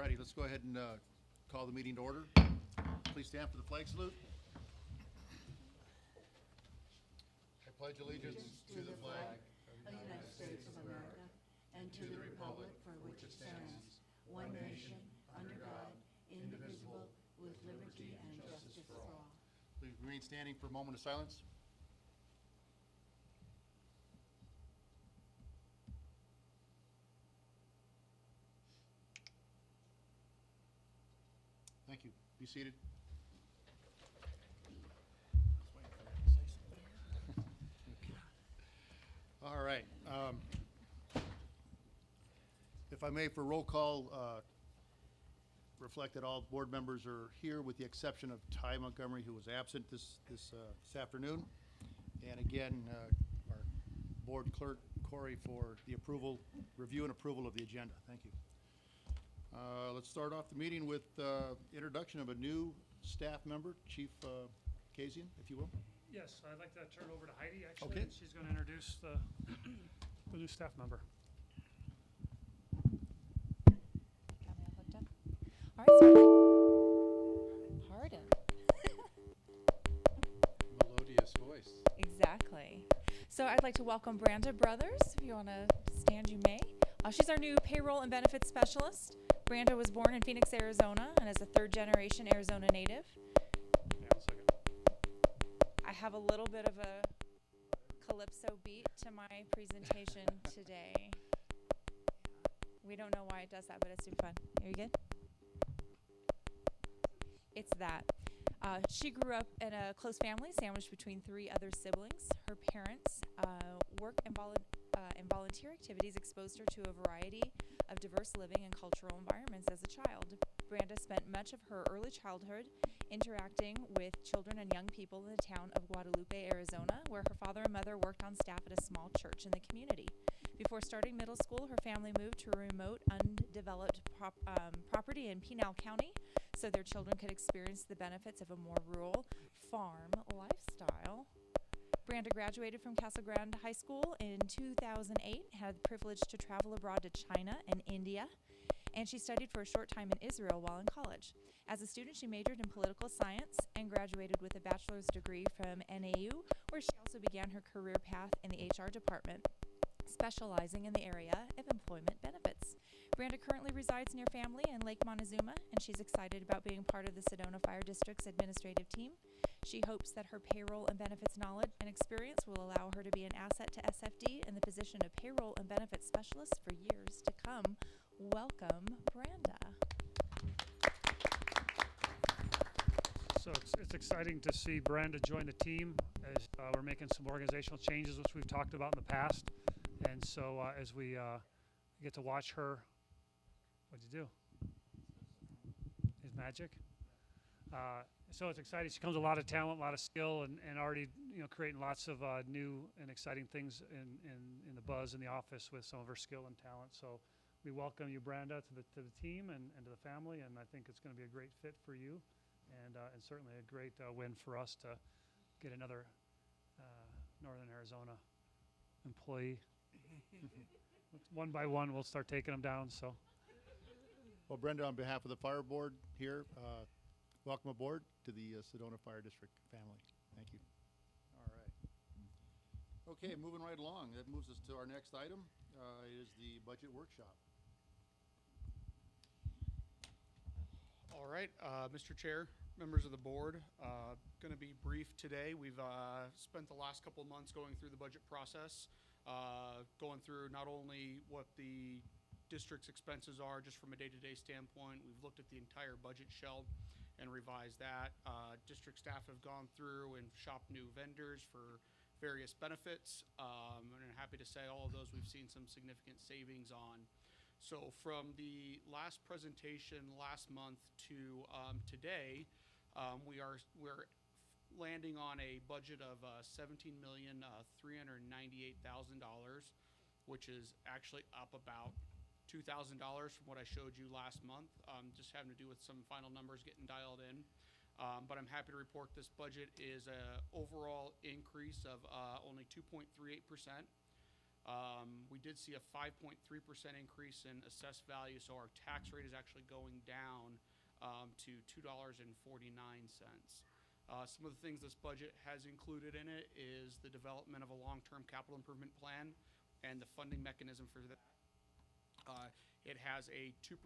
righty, let's go ahead and call the meeting to order. Please stand for the flag salute. I pledge allegiance to the flag of the United States of America and to the republic for which it stands, one nation, under God, indivisible, with liberty and justice for all. Please remain standing for a moment of silence. Thank you. Be seated. All right. If I may, for roll call, reflect that all board members are here with the exception of Ty Montgomery, who was absent this afternoon. And again, our board clerk, Corey, for the review and approval of the agenda. Thank you. Let's start off the meeting with introduction of a new staff member, Chief Kazian, if you will. Yes, I'd like to turn over to Heidi, actually. Okay. She's going to introduce the new staff member. Got me hooked up. All right, so pardon. Melodious voice. Exactly. So I'd like to welcome Branda Brothers. If you want to stand, you may. She's our new payroll and benefits specialist. Branda was born in Phoenix, Arizona, and is a third-generation Arizona native. Hang on a second. I have a little bit of a calypso beat to my presentation today. We don't know why it does that, but it's super fun. Are you good? It's that. She grew up in a close family sandwiched between 3 other siblings. Her parents' work and volunteer activities exposed her to a variety of diverse living and cultural environments as a child. Branda spent much of her early childhood interacting with children and young people in the town of Guadalupe, Arizona, where her father and mother worked on staff at a small church in the community. Before starting middle school, her family moved to a remote, undeveloped property in Pinal County so their children could experience the benefits of a more rural farm lifestyle. Branda graduated from Casa Grande High School in 2008, had the privilege to travel abroad to China and India, and she studied for a short time in Israel while in college. As a student, she majored in political science and graduated with a bachelor's degree from NAU, where she also began her career path in the HR department, specializing in the area of employment benefits. Branda currently resides near family in Lake Montezuma, and she's excited about being part of the Sedona Fire District's administrative team. She hopes that her payroll and benefits knowledge and experience will allow her to be an asset to SFD in the position of payroll and benefits specialist for years to come. Welcome, Branda. So it's exciting to see Branda join the team as we're making some organizational changes, which we've talked about in the past. And so as we get to watch her, what'd you do? Is magic? So it's exciting. She comes with a lot of talent, a lot of skill, and already creating lots of new and exciting things in the buzz in the office with some of her skill and talent. So we welcome you, Branda, to the team and to the family, and I think it's going to be a great fit for you, and certainly a great win for us to get another Northern Arizona employee. One by one, we'll start taking them down. So, Well, Brenda, on behalf of the fire board here, welcome aboard to the Sedona Fire District family. Thank you. All right. Okay, moving right along. That moves us to our next item, is the budget workshop. All right, Mr. Chair, members of the board, going to be brief today. We've spent the last couple of months going through the budget process, going through not only what the district's expenses are just from a day-to-day standpoint. We've looked at the entire budget shell and revised that. District staff have gone through and shopped new vendors for various benefits, and I'm happy to say all of those we've seen some significant savings on. So from the last presentation last month to today, we're landing on a budget of $17,398,000, which is actually up about $2,000 from what I showed you last month. Just having to do with some final numbers getting dialed in. But I'm happy to report this budget is an overall increase of only 2.38%. We did see a 5.3% increase in assessed value, so our tax rate is actually going down to $2.49. Some of the things this budget has included in it is the development of a long-term capital improvement plan and the funding mechanism for that. It has a 2%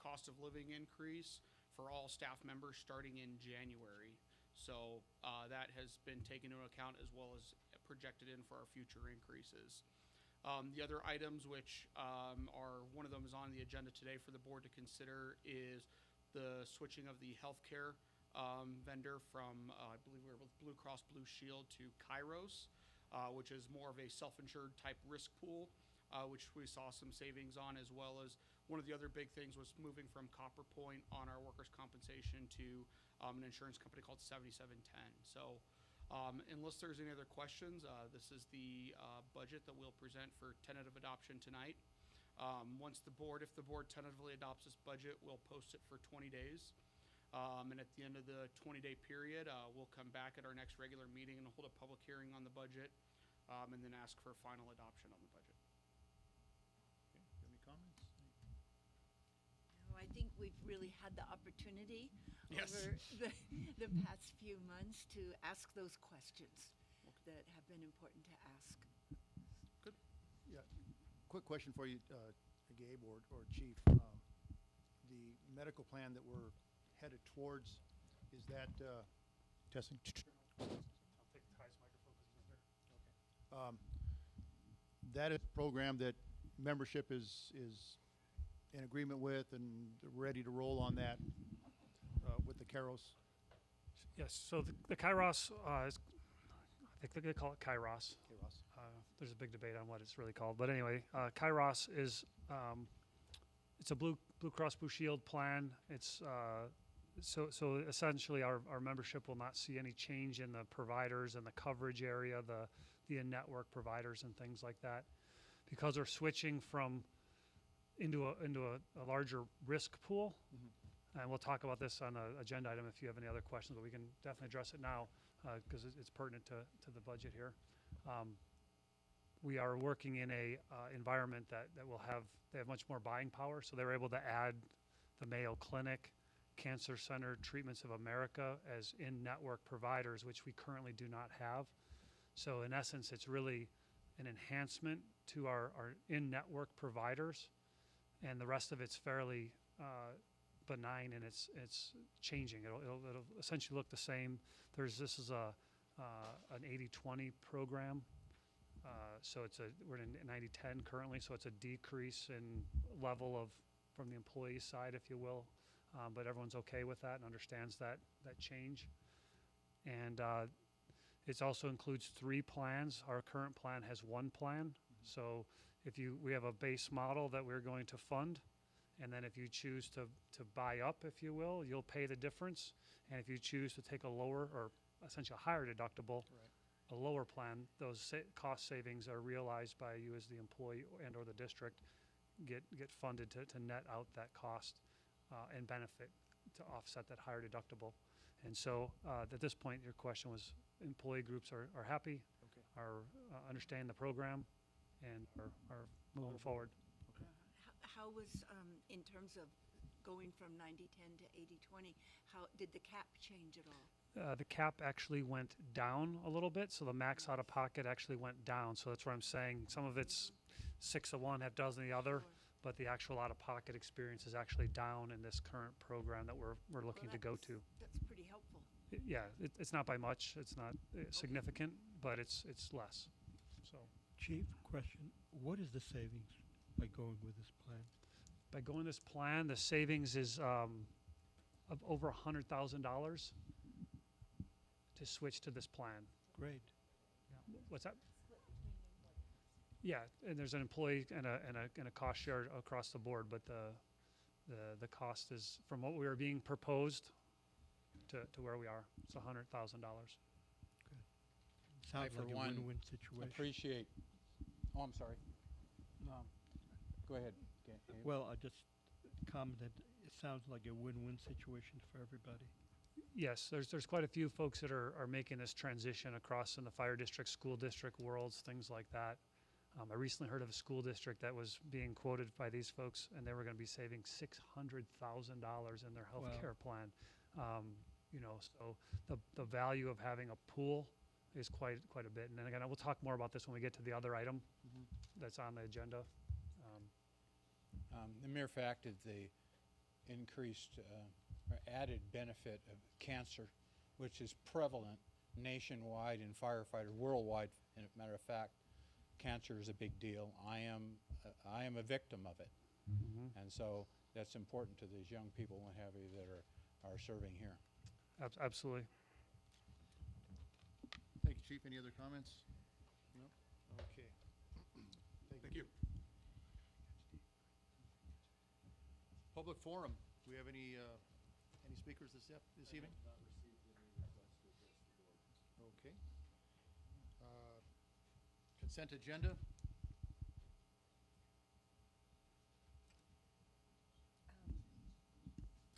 cost of living increase for all staff members starting in January. So that has been taken into account as well as projected in for our future increases. The other items which are, one of them is on the agenda today for the board to consider, is the switching of the healthcare vendor from, I believe we were with Blue Cross Blue Shield to Kairos, which is more of a self-insured type risk pool, which we saw some savings on, as well as one of the other big things was moving from Copper Point on our workers' compensation to an insurance company called 7710. So unless there's any other questions, this is the budget that we'll present for tentative adoption tonight. If the board tentatively adopts this budget, we'll post it for 20 days. And at the end of the 20-day period, we'll come back at our next regular meeting and hold a public hearing on the budget, and then ask for final adoption on the budget. Okay, you have any comments? No, I think we've really had the opportunity Yes. over the past few months to ask those questions that have been important to ask. Yeah, quick question for you, Gabe or Chief. The medical plan that we're headed towards, is that, testing? I'll take Ty's microphone because he's not there. That is a program that membership is in agreement with and ready to roll on that with the Kairos. Yes, so the Kairos, is, I think they call it Kairos. Kairos. There's a big debate on what it's really called, but anyway, Kairos is, it's a Blue Cross Blue Shield plan. It's, so essentially our membership will not see any change in the providers and the coverage area, the in-network providers and things like that. Because we're switching from into a larger risk pool, and we'll talk about this on an agenda item if you have any other questions, but we can definitely address it now because it's pertinent to the budget here. We are working in a environment that they have much more buying power, so they were able to add the Mayo Clinic, Cancer Center, Treatments of America as in-network providers, which we currently do not have. So in essence, it's really an enhancement to our in-network providers, and the rest of it's fairly benign, and it's changing. It'll essentially look the same. This is an 80-20 program. So we're in 90-10 currently, so it's a decrease in level from the employee side, if you will. But everyone's okay with that and understands that change. And it also includes 3 plans. Our current plan has 1 plan. So we have a base model that we're going to fund, and then if you choose to buy up, if you will, you'll pay the difference. And if you choose to take a lower or essentially a higher deductible, a lower plan, those cost savings are realized by you as the employee and or the district get funded to net out that cost and benefit to offset that higher deductible. And so at this point, your question was employee groups are happy, are understanding the program, and are moving forward. How was, in terms of going from 90-10 to 80-20, how did the cap change at all? The cap actually went down a little bit, so the max out of pocket actually went down. So that's what I'm saying. Some of it's 6 of one, half dozen of the other, but the actual out of pocket experience is actually down in this current program that we're looking to go to. That's pretty helpful. Yeah, it's not by much. It's not significant, but it's less. So Chief, question, what is the savings by going with this plan? by going this plan, the savings is of over $100,000 to switch to this plan. Great. What's that? Yeah, and there's an employee and a cost share across the board, but the cost is from what we are being proposed to where we are. It's $100,000. Sounds for like a one, win-win situation. Appreciate, oh, I'm sorry. Go ahead. Okay. Well, I just commented, it sounds like a win-win situation for everybody. Yes, there's quite a few folks that are making this transition across in the fire district, school district worlds, things like that. I recently heard of a school district that was being quoted by these folks, and they were going to be saving $600,000 in their health Wow. care plan. You know, so the value of having a pool is quite a bit. And then again, we'll talk more about this when we get to the other item that's on the agenda. The mere fact of the increased or added benefit of cancer, which is prevalent nationwide in firefighters, worldwide, and a matter of fact, cancer is a big deal. I am a victim of it. And so that's important to these young people, what have you, that are serving here. Absolutely. Thank you, Chief. Any other comments? No? Okay. Thank you. Public forum. Do we have any speakers this evening? Okay. Consent agenda.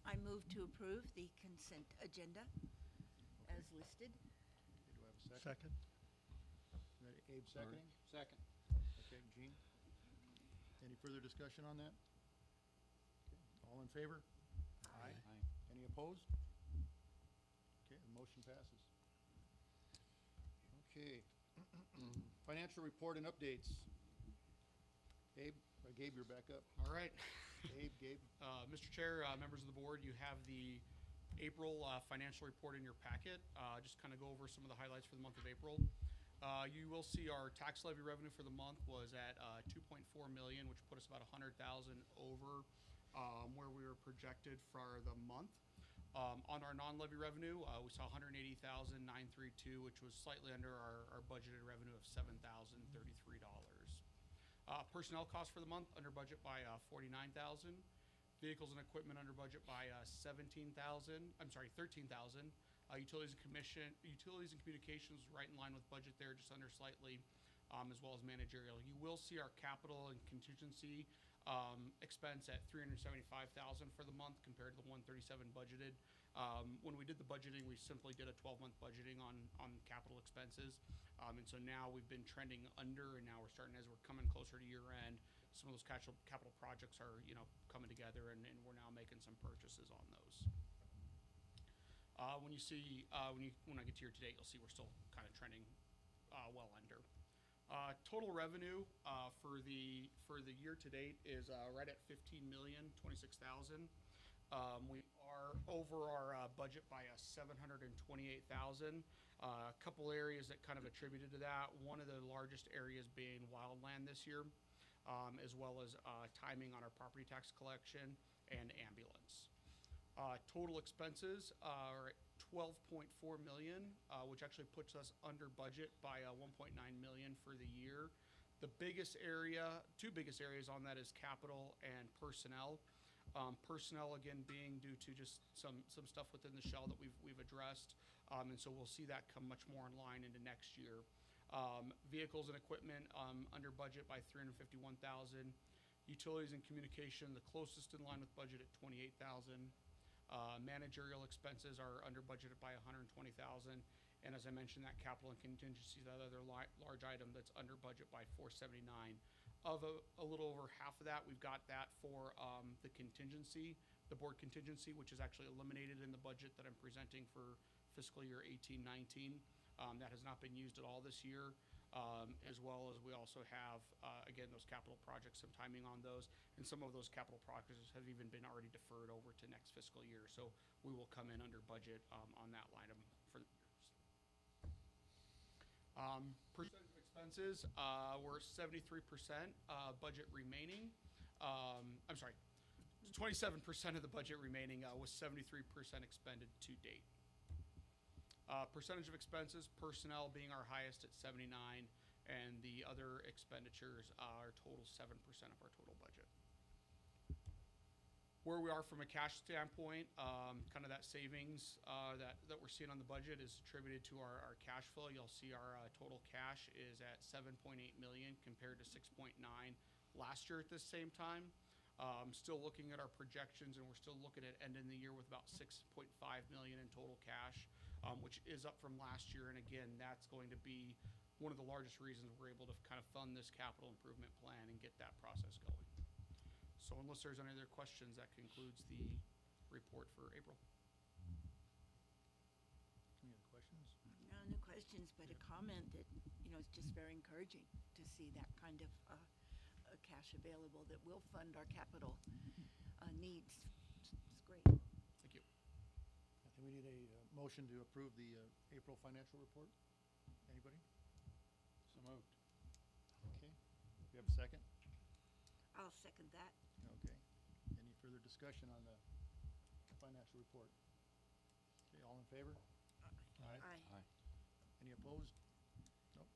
I move to approve the consent agenda as listed. Do I have a second? Second. Ready? Abe seconding? Second. Okay, Gene? Any further discussion on that? Okay, all in favor? Aye. Any opposed? Okay, the motion passes. Okay. Financial report and updates. Abe, or Gabe, you're back up. All right. Gabe? Mr. Chair, members of the board, you have the April financial report in your packet. Just kind of go over some of the highlights for the month of April. You will see our tax levy revenue for the month was at 2.4 million, which put us about 100,000 over where we were projected for the month. On our non-levy revenue, we saw 180,932, which was slightly under our budgeted revenue of $7,033. Personnel costs for the month under budget by 49,000. Vehicles and equipment under budget by 13,000. Utilities and communications right in line with budget there, just under slightly, as well as managerial. You will see our capital and contingency expense at 375,000 for the month compared to the 137 budgeted. When we did the budgeting, we simply did a 12-month budgeting on capital expenses. And so now we've been trending under, and now we're starting, as we're coming closer to year end, some of those capital projects are, coming together, and we're now making some purchases on those. When you see, when I get to year to date, you'll see we're still kind of trending well under. Total revenue for the year to date is right at 15,026,000. We are over our budget by 728,000. A couple areas that kind of attributed to that. One of the largest areas being wildland this year, as well as timing on our property tax collection and ambulance. Total expenses are at 12.4 million, which actually puts us under budget by 1.9 million for the year. The biggest area, two biggest areas on that is capital and personnel. Personnel again being due to just some stuff within the shell that we've addressed, and so we'll see that come much more in line into next year. Vehicles and equipment under budget by 351,000. Utilities and communication the closest in line with budget at 28,000. Managerial expenses are under budgeted by 120,000, and as I mentioned, that capital and contingency, that other large item that's under budget by 479. Of a little over half of that, we've got that for the contingency, the board contingency, which is actually eliminated in the budget that I'm presenting for fiscal year 18-19. That has not been used at all this year, as well as we also have, again, those capital projects, some timing on those, and some of those capital projects have even been already deferred over to next fiscal year. So we will come in under budget on that line item for the year. Percentage of expenses, we're 73% budget remaining. I'm sorry, 27% of the budget remaining was 73% expended to date. Percentage of expenses, personnel being our highest at 79, and the other expenditures are total 7% of our total budget. Where we are from a cash standpoint, kind of that savings that we're seeing on the budget is attributed to our cash flow. You'll see our total cash is at 7.8 million compared to 6.9 last year at this same time. Still looking at our projections, and we're still looking at ending the year with about 6.5 million in total cash, which is up from last year. And again, that's going to be one of the largest reasons we're able to kind of fund this capital improvement plan and get that process going. So unless there's any other questions, that concludes the report for April. Any other questions? No questions, but a comment that, it's just very encouraging to see that kind of cash available that will fund our capital needs. It's great. Thank you. I think we need a motion to approve the April financial report. Anybody? So moved. Okay. We have a second? I'll second that. Okay. Any further discussion on the financial report? Okay, all in favor? Aye. Aye. Any opposed? Nope.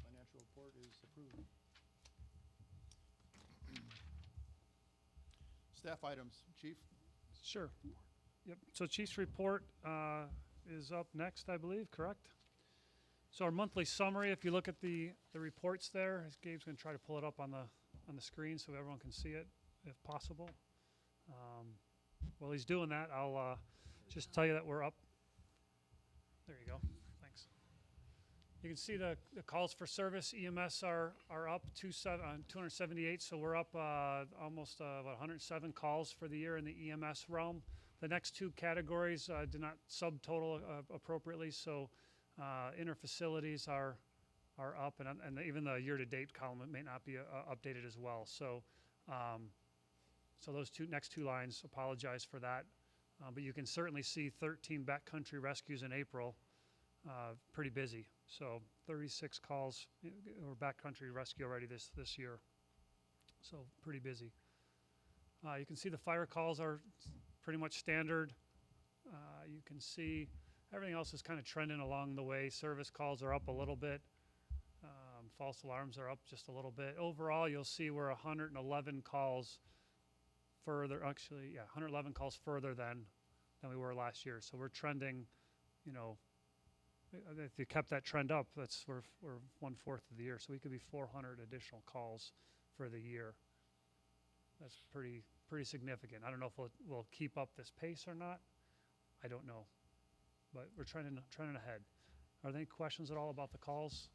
Financial report is approved. Staff items, Chief? Sure. Yep. So Chief's report is up next, I believe, correct? So our monthly summary, if you look at the reports there, as Gabe's going to try to pull it up on the screen so everyone can see it, if possible. While he's doing that, I'll just tell you that we're up. There you go. Thanks. You can see the calls for service, EMS are up 278, so we're up almost about 107 calls for the year in the EMS realm. The next two categories did not subtotal appropriately, so interfacilities are up, and even the year-to-date column may not be updated as well. So, so those next two lines, apologize for that, but you can certainly see 13 backcountry rescues in April, pretty busy. So 36 calls or backcountry rescue already this year. So pretty busy. You can see the fire calls are pretty much standard. You can see everything else is kind of trending along the way. Service calls are up a little bit. False alarms are up just a little bit. Overall, you'll see we're 111 calls further, 111 calls further than we were last year. So we're trending, if you kept that trend up, we're 1/4 of the year. So we could be 400 additional calls for the year. That's pretty significant. I don't know if we'll keep up this pace or not. I don't know, but we're trending ahead. Are there any questions at all about the calls?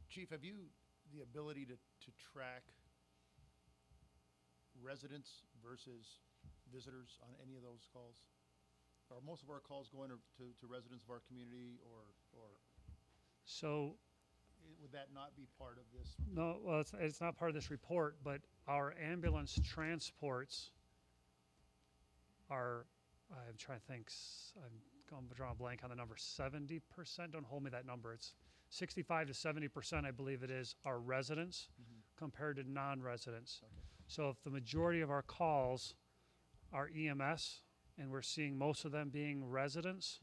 Chief, have you the ability to track residents versus visitors on any of those calls? Are most of our calls going to residents of our community, or So, would that not be part of this? no, well, it's not part of this report, but our ambulance transports are, I'm trying to think, I'm drawing a blank on the number, 70%, don't hold me that number, it's 65 to 70%, I believe it is, are residents compared to non-residents. Okay. So if the majority of our calls are EMS, and we're seeing most of them being residents,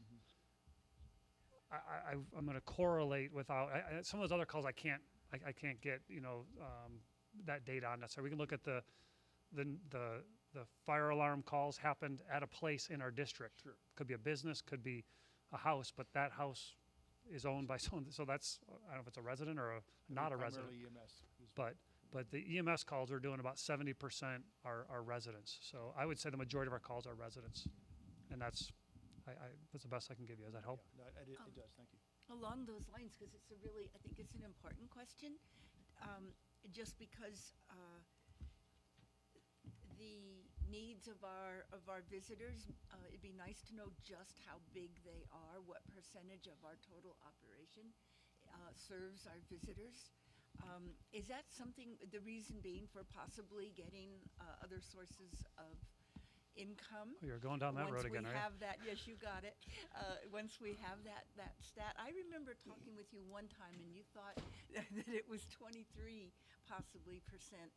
I'm going to correlate without some of those other calls. I can't get that data on necessarily. We can look at the fire alarm calls happened at a place in our district. Sure. Could be a business, could be a house, but that house is owned by someone. So that's, I don't know if it's a resident or not a resident. Primarily EMS. But the EMS calls are doing about 70% are residents. So I would say the majority of our calls are residents, and that's the best I can give you. Does that help? Yeah, no, it does. Thank you. Along those lines, because I think it's an important question, just because the needs of our visitors, it'd be nice to know just how big they are, what percentage of our total operation serves our visitors. Is that something, the reason being for possibly getting other sources of income? Oh, you're going down that road again, Once we right? have that, yes, you got it. Once we have that stat, I remember talking with you one time, and you thought that it was 23 possibly percent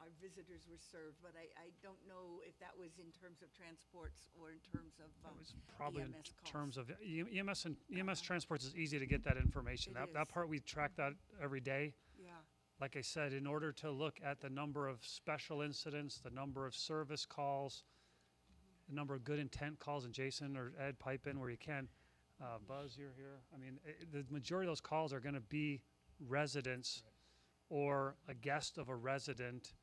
our visitors were served, but I don't know if that was in terms of transports or in terms of It was probably in EMS terms calls. of EMS and EMS transports is easy to get that information. It That is. part, we track that every day. Yeah, Like I said, in order to look at the number of special incidents, the number of service calls, the number of good intent calls, and Jason or Ed pipe in where you can. Buzz, you're here. I mean, the majority of those calls are going to be residents or a guest of a resident,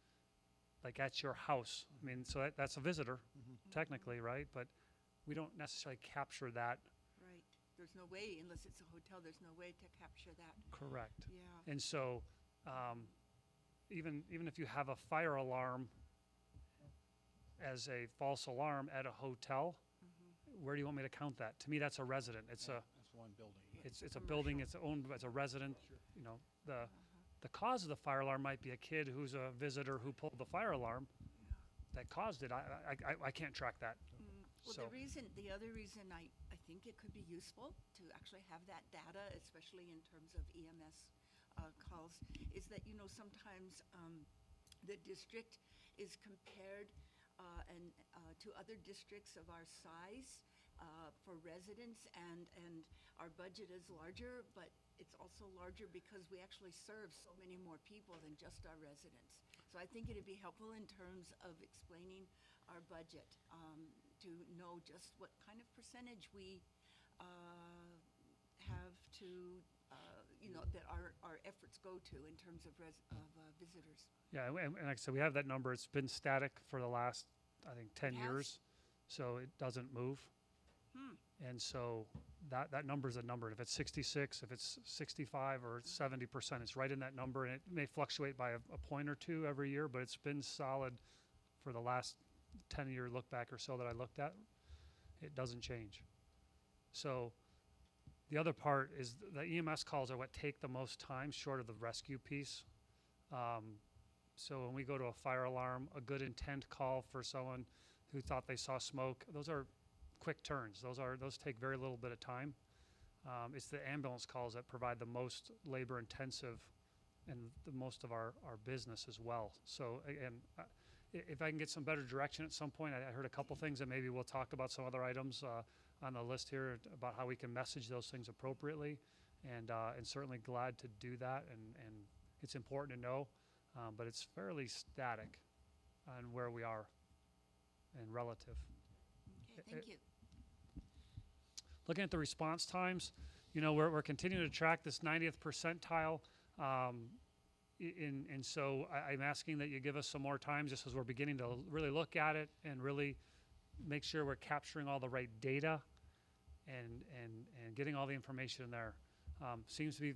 like at your house. I mean, so that's a visitor, technically, right? But we don't necessarily capture that right. there's no way, unless it's a hotel, there's no way to capture that. Correct. Yeah. And so, even if you have a fire alarm as a false alarm at a hotel, where do you want me to count that? To me, that's a resident. It's a That's one building. it's a building. It's owned as a resident. You know, the cause of the fire alarm might be a kid who's a visitor who pulled the fire alarm that caused it. I can't track that. Well, So- the other reason I think it could be useful to actually have that data, especially in terms of EMS calls, is that, you know, sometimes the district is compared to other districts of our size for residents, and our budget is larger, but it's also larger because we actually serve so many more people than just our residents. So I think it'd be helpful in terms of explaining our budget, to know just what kind of percentage we have to, you know, that our efforts go to in terms of visitors. Yeah, and like I said, we have that number. It's been static for the last, I think, 10 has? years, so it doesn't move. And so that number is a number. And if it's 66, if it's 65 or 70%, it's right in that number. And it may fluctuate by a point or two every year, but it's been solid for the last 10-year look back or so that I looked at. It doesn't change. So the other part is the EMS calls are what take the most time, short of the rescue piece. So when we go to a fire alarm, a good intent call for someone who thought they saw smoke, those are quick turns. Those take very little bit of time. It's the ambulance calls that provide the most labor intensive and the most of our business as well. So again, if I can get some better direction at some point, I heard a couple things, and maybe we'll talk about some other items on the list here about how we can message those things appropriately, and certainly glad to do that. And it's important to know, but it's fairly static on where we are and relative. Okay, thank you. Looking at the response times, you know, we're continuing to track this 90th percentile. And so I'm asking that you give us some more time, just as we're beginning to really look at it and really make sure we're capturing all the right data and getting all the information in there. Seems to be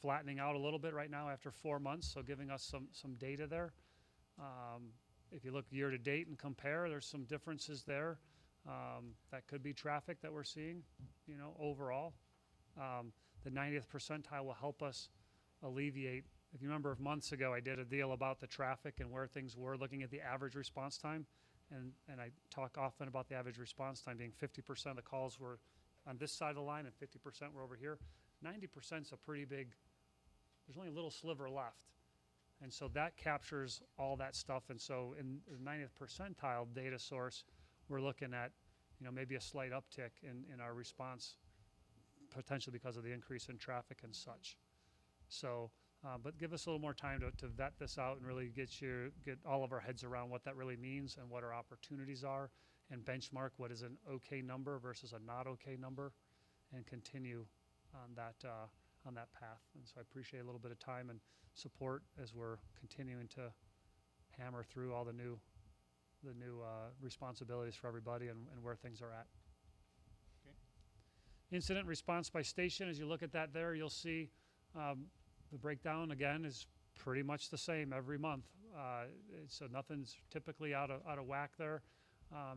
flattening out a little bit right now after 4 months, so giving us some data there. If you look year to date and compare, there's some differences there. That could be traffic that we're seeing, you know, overall. The 90th percentile will help us alleviate. If you remember months ago, I did a deal about the traffic and where things were, looking at the average response time. And I talk often about the average response time being 50% of the calls were on this side of the line and 50% were over here. 90% is a pretty big, there's only a little sliver left. And so that captures all that stuff. And so in the 90th percentile data source, we're looking at, you know, maybe a slight uptick in our response, potentially because of the increase in traffic and such. So, but give us a little more time to vet this out and really get all of our heads around what that really means and what our opportunities are, and benchmark what is an okay number versus a not okay number, and continue on that path. And so I appreciate a little bit of time and support as we're continuing to hammer through all the new responsibilities for everybody and where things are at. Okay. Incident response by station, as you look at that there, you'll see the breakdown again is pretty much the same every month. So nothing's typically out of whack there.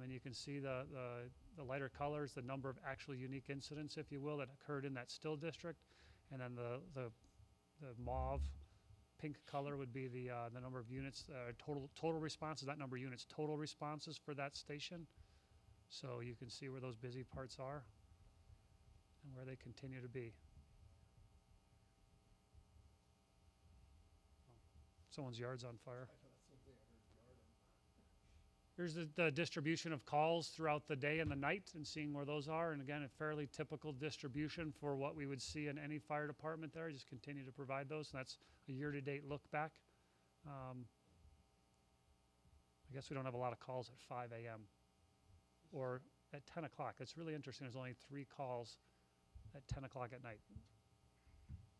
And you can see the lighter colors, the number of actual unique incidents, if you will, that occurred in that still district. And then the mauve pink color would be the number of units, total responses, that number of units, total responses for that station. So you can see where those busy parts are and where they continue to be. Someone's yard's on fire. Here's the distribution of calls throughout the day and the night, and seeing where those are. And again, a fairly typical distribution for what we would see in any fire department there. Just continue to provide those, and that's a year-to-date look back. I guess we don't have a lot of calls at 5 a.m. or at 10 o'clock. That's really interesting. There's only 3 calls at 10 o'clock at night.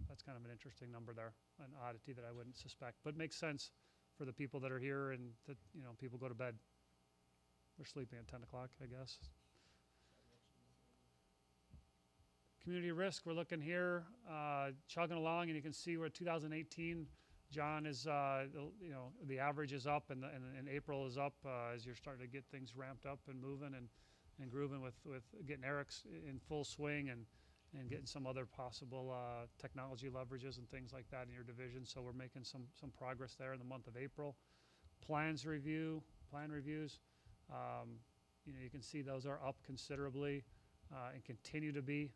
That's kind of an interesting number there, an oddity that I wouldn't suspect, but makes sense for the people that are here, and that, you know, people go to bed. They're sleeping at 10 o'clock, I guess. Community risk, we're looking here, chugging along, and you can see we're 2018. John is, the average is up, and April is up as you're starting to get things ramped up and moving and grooving with getting Eric's in full swing and getting some other possible technology leverages and things like that in your division. So we're making some progress there in the month of April. Plan reviews, you can see those are up considerably and continue to be.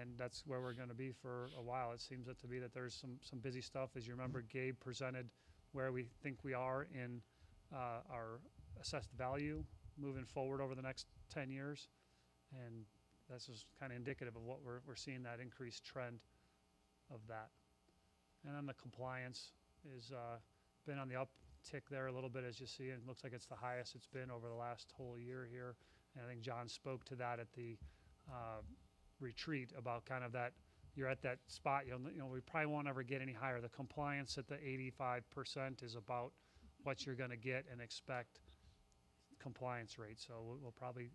And that's where we're going to be for a while. It seems to be that there's some busy stuff. As you remember, Gabe presented where we think we are in our assessed value moving forward over the next 10 years. And this is kind of indicative of what we're seeing, that increased trend of that. And then the compliance is been on the uptick there a little bit, as you see. It looks like it's the highest it's been over the last whole year here. And I think John spoke to that at the retreat about kind of that, you're at that spot, we probably won't ever get any higher. The compliance at the 85% is about what you're going to get and expect compliance rate. So we'll probably,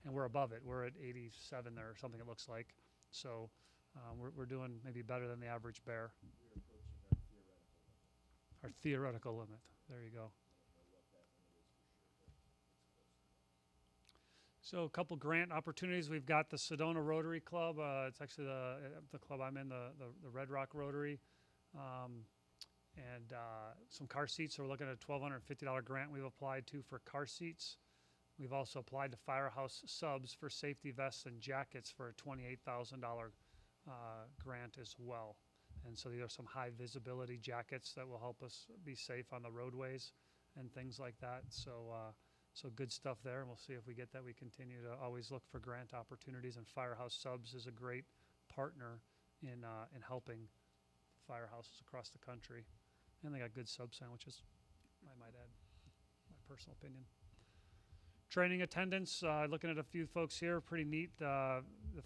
and we're above it. We're at 87 there or something, it looks like. So we're doing maybe better than the average bear. We're approaching Our theoretical limit. There you go. So a couple grant opportunities. We've got the Sedona Rotary Club. It's actually the club I'm in, the Red Rock Rotary. And some car seats. So we're looking at a $1,250 grant we've applied to for car seats. We've also applied to Firehouse Subs for safety vests and jackets for a $28,000 grant as well. And so these are some high visibility jackets that will help us be safe on the roadways and things like that. So good stuff there, and we'll see if we get that. We continue to always look for grant opportunities, and Firehouse Subs is a great partner in helping firehouses across the country. And they got good sub sandwiches, I might add, my personal opinion. Training attendance, looking at a few folks here, pretty neat. The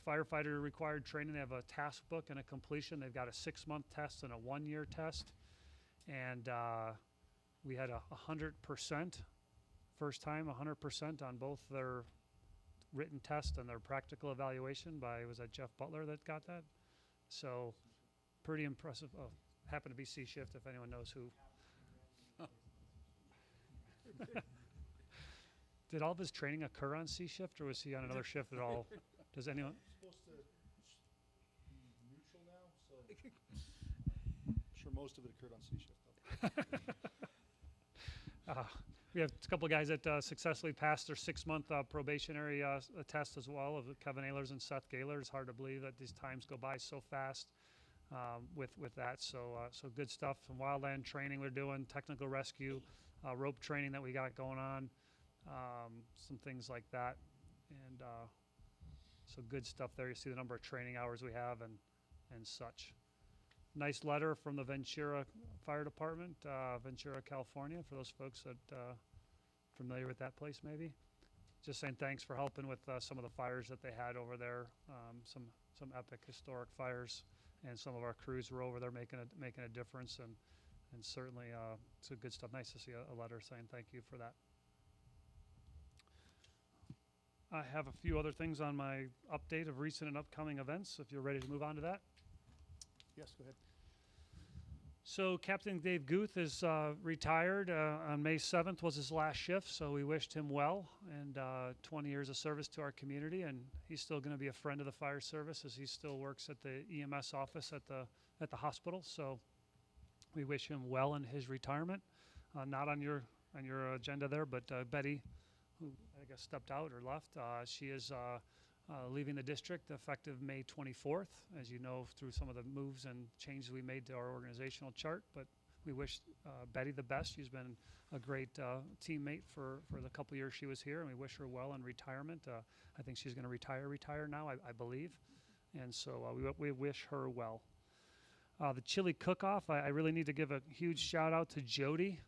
firefighter required training, they have a task book and a completion. They've got a 6-month test and a 1-year test. And we had 100%. First time, 100% on both their written test and their practical evaluation by, was that Jeff Butler that got that? So pretty impressive. Oh, happened to be C shift if anyone knows who. Did all of his training occur on C shift, or was he on another shift at all? Does anyone? Supposed to be neutral now, so I'm sure most of it occurred on C shift though. We have a couple of guys that successfully passed their 6-month probationary test as well, of Kevin Ehlers and Seth Gaylor. It's hard to believe that these times go by so fast with that. So good stuff. Some wildland training we're doing, technical rescue, rope training that we got going on, some things like that. And so good stuff there. You see the number of training hours we have and such. Nice letter from the Ventura Fire Department, Ventura, California, for those folks that familiar with that place maybe. Just saying thanks for helping with some of the fires that they had over there, some epic historic fires, and some of our crews were over there making a difference, and certainly some good stuff. Nice to see a letter saying thank you for that. I have a few other things on my update of recent and upcoming events, if you're ready to move on to that. Yes, go ahead. So Captain Dave Guth is retired. On May 7th was his last shift, so we wished him well, and 20 years of service to our community, and he's still going to be a friend of the fire service as he still works at the EMS office at the hospital. So we wish him well in his retirement. Not on your agenda there, but Betty, who I guess stepped out or left, she is leaving the district effective May 24th, as you know, through some of the moves and changes we made to our organizational chart. But we wish Betty the best. She's been a great teammate for the couple years she was here, and we wish her well in retirement. I think she's going to retire now, I believe. And so we wish her well. The chili cook-off, I really need to give a huge shout out to Jody.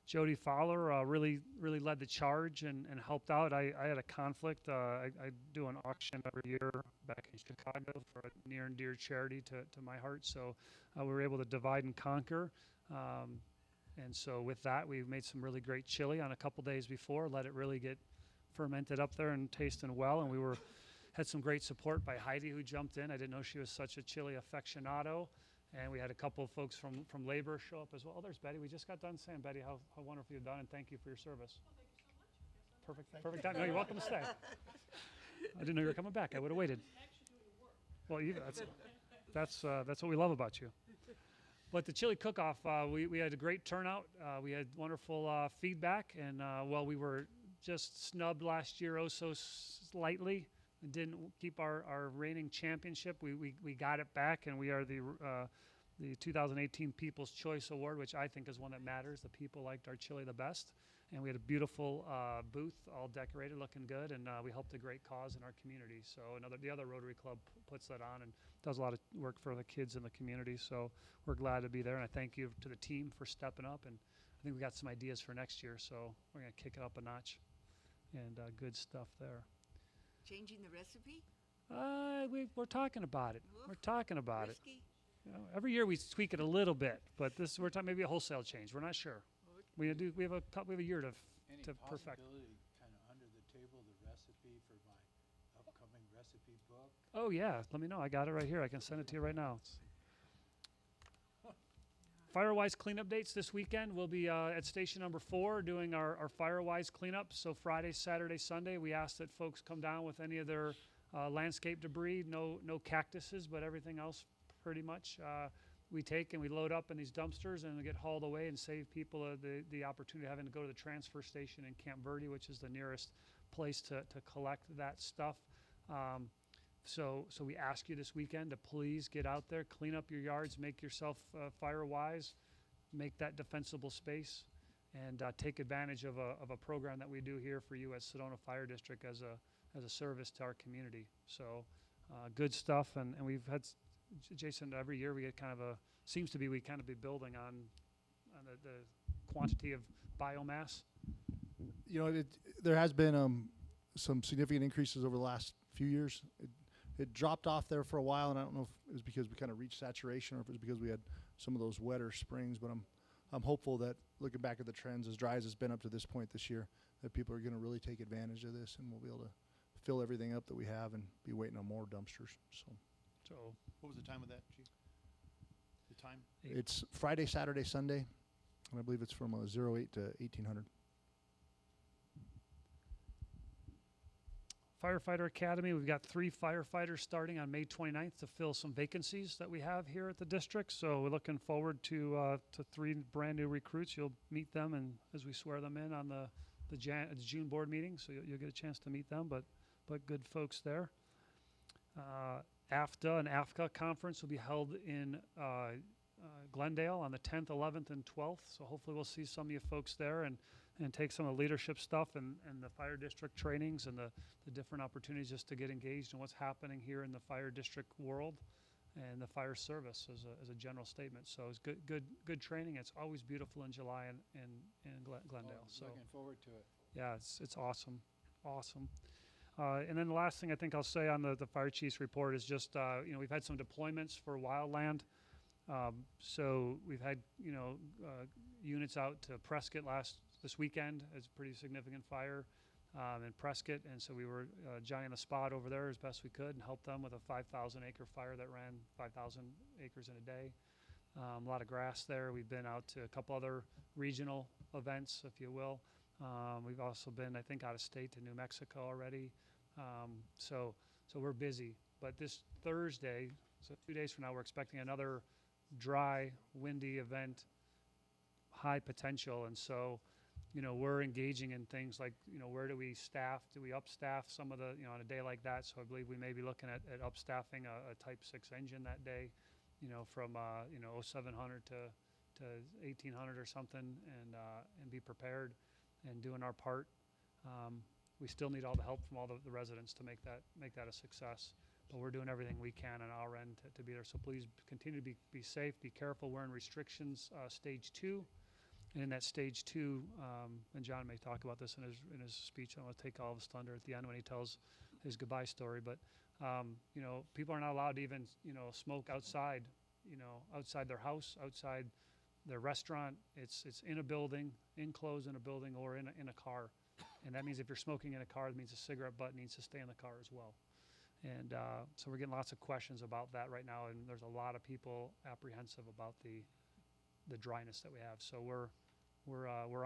Jody Fowler really led the charge and helped out. I had a conflict. I do an auction every year back in Chicago for a near and dear charity to my heart. So we were able to divide and conquer. And so with that, we made some really great chili on a couple days before, let it really get fermented up there and tasting well. And we were Had some great support by Heidi, who jumped in. I didn't know she was such a chili aficionado. And we had a couple of folks from labor show up as well. Oh, there's Betty. We just got done saying, Betty, how wonderful you've done, and thank you for your service. Perfect time. No, you're welcome to stay. I didn't know you were coming back. I would have waited. Well, that's what we love about you. But the chili cook-off, we had a great turnout. We had wonderful feedback, and while we were just snubbed last year oh so slightly and didn't keep our reigning championship, we got it back, and we are the 2018 People's Choice Award, which I think is one that matters. The people liked our chili the best. And we had a beautiful booth, all decorated, looking good, and we helped a great cause in our community. So the other Rotary Club puts that on and does a lot of work for the kids in the community. So we're glad to be there, and I thank you to the team for stepping up. And I think we got some ideas for next year, so we're going to kick it up a notch. And good stuff there. Changing the recipe? We're talking about it. Oof, We're talking about it. risky. You know, every year we tweak it a little bit, but we're talking maybe a wholesale change. We're not sure. We have a year to perfect. Possibility, kind of under the table, the recipe for my upcoming recipe book? Oh yeah, let me know. I got it right here. I can send it to you right now. Firewise cleanup dates this weekend. We'll be at station number 4 doing our Firewise cleanup. So Friday, Saturday, Sunday, we ask that folks come down with any of their landscape debris. No cactuses, but everything else pretty much. We take and we load up in these dumpsters and we get hauled away and save people the opportunity of having to go to the transfer station in Camp Verde, which is the nearest place to collect that stuff. So we ask you this weekend to please get out there, clean up your yards, make yourself Firewise, make that defensible space, and take advantage of a program that we do here for you at Sedona Fire District as a service to our community. So good stuff, and we've had, Jason, every year we get we kind of be building on the quantity of biomass. You know, there has been some significant increases over the last few years. It dropped off there for a while, and I don't know if it was because we kind of reached saturation or if it was because we had some of those wetter springs. But I'm hopeful that, looking back at the trends, as dry as it's been up to this point this year, that people are going to really take advantage of this, and we'll be able to fill everything up that we have and be waiting on more dumpsters. So what was the time of that, Chief? The time? It's Friday, Saturday, Sunday, and I believe it's from 08 to 1800. Firefighter Academy, we've got 3 firefighters starting on May 29th to fill some vacancies that we have here at the district. So we're looking forward to 3 brand new recruits. You'll meet them and as we swear them in on the June board meeting, so you'll get a chance to meet them, but good folks there. AFTA and AFCA conference will be held in Glendale on the 10th, 11th, and 12th. So hopefully we'll see some of you folks there and take some of the leadership stuff and the fire district trainings and the different opportunities just to get engaged in what's happening here in the fire district world and the fire service as a general statement. So it's good training. It's always beautiful in July in Glendale. Oh, so looking forward to it. yeah, it's awesome. And then the last thing I think I'll say on the fire chief's report is just, we've had some deployments for wildland. So we've had, units out to Prescott this weekend. It's a pretty significant fire in Prescott. And so we were Johnny on the spot over there as best we could and helped them with a 5,000 acre fire that ran 5,000 acres in a day. A lot of grass there. We've been out to a couple other regional events, if you will. We've also been, I think, out of state to New Mexico already. So we're busy. But this Thursday, so 2 days from now, we're expecting another dry, windy event, high potential. And so, we're engaging in things like, where do we staff? Do we upstaff some of the, on a day like that? So I believe we may be looking at upstaffing a Type 6 engine that day, from 0700 to 1800 or something, and be prepared and doing our part. We still need all the help from all the residents to make that a success. But we're doing everything we can on our end to be there. So please continue to be safe, be careful. We're in restrictions stage 2. And in that stage 2, and John may talk about this in his speech. I don't want to take all of his thunder at the end when he tells his goodbye story. But people are not allowed to even smoke outside, outside their house, outside their restaurant. It's in a building, enclosed in a building, or in a car. And that means if you're smoking in a car, that means a cigarette butt needs to stay in the car as well. And so we're getting lots of questions about that right now, and there's a lot of people apprehensive about the dryness that we have. So we're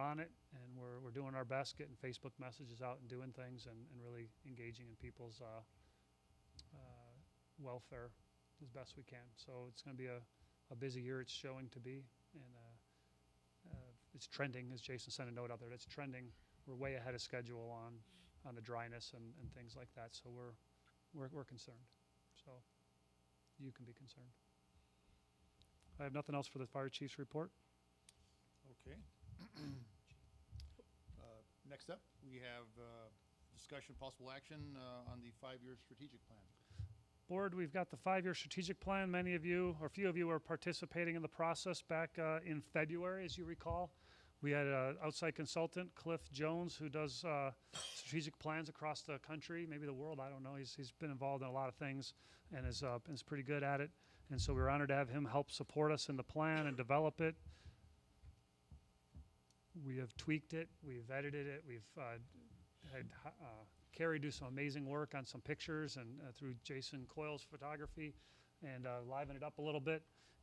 on it, and we're doing our best, getting Facebook messages out and doing things, and really engaging in people's welfare as best we can. So it's going to be a busy year. It's showing to be, and it's trending, as Jason sent a note out there. It's trending. We're way ahead of schedule on the dryness and things like that. So we're concerned. So you can be concerned. I have nothing else for the fire chief's report. Okay. Next up, we have discussion, possible action on the 5-year strategic plan. Board, we've got the 5-year strategic plan. Many of you, or a few of you, were participating in the process back in February, as you recall. We had an outside consultant, Cliff Jones, who does strategic plans across the country, maybe the world, I don't know. He's been involved in a lot of things and is pretty good at it. And so we were honored to have him help support us in the plan and develop it. We have tweaked it, we've edited it, we've had Carrie do some amazing work on some pictures and through Jason Coyle's photography, and liven it up a little bit.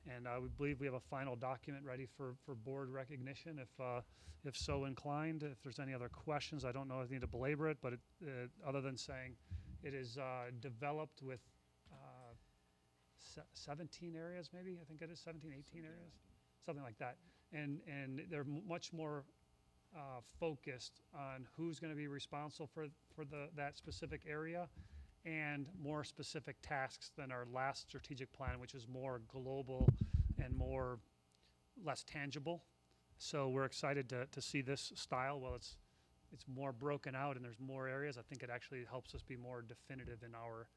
And we believe we have a final document ready for board recognition if so inclined. If there's any other questions, I don't know if I need to belabor it, but other than saying it is developed with 17 areas, maybe, I think it is 17, 18 areas, something like that. And they're much more focused on who's going to be responsible for that specific area, and more specific tasks than our last strategic plan, which is more global and less tangible. So we're excited to see this style. Well, it's more broken out and there's more areas. I think it actually helps us be more definitive in our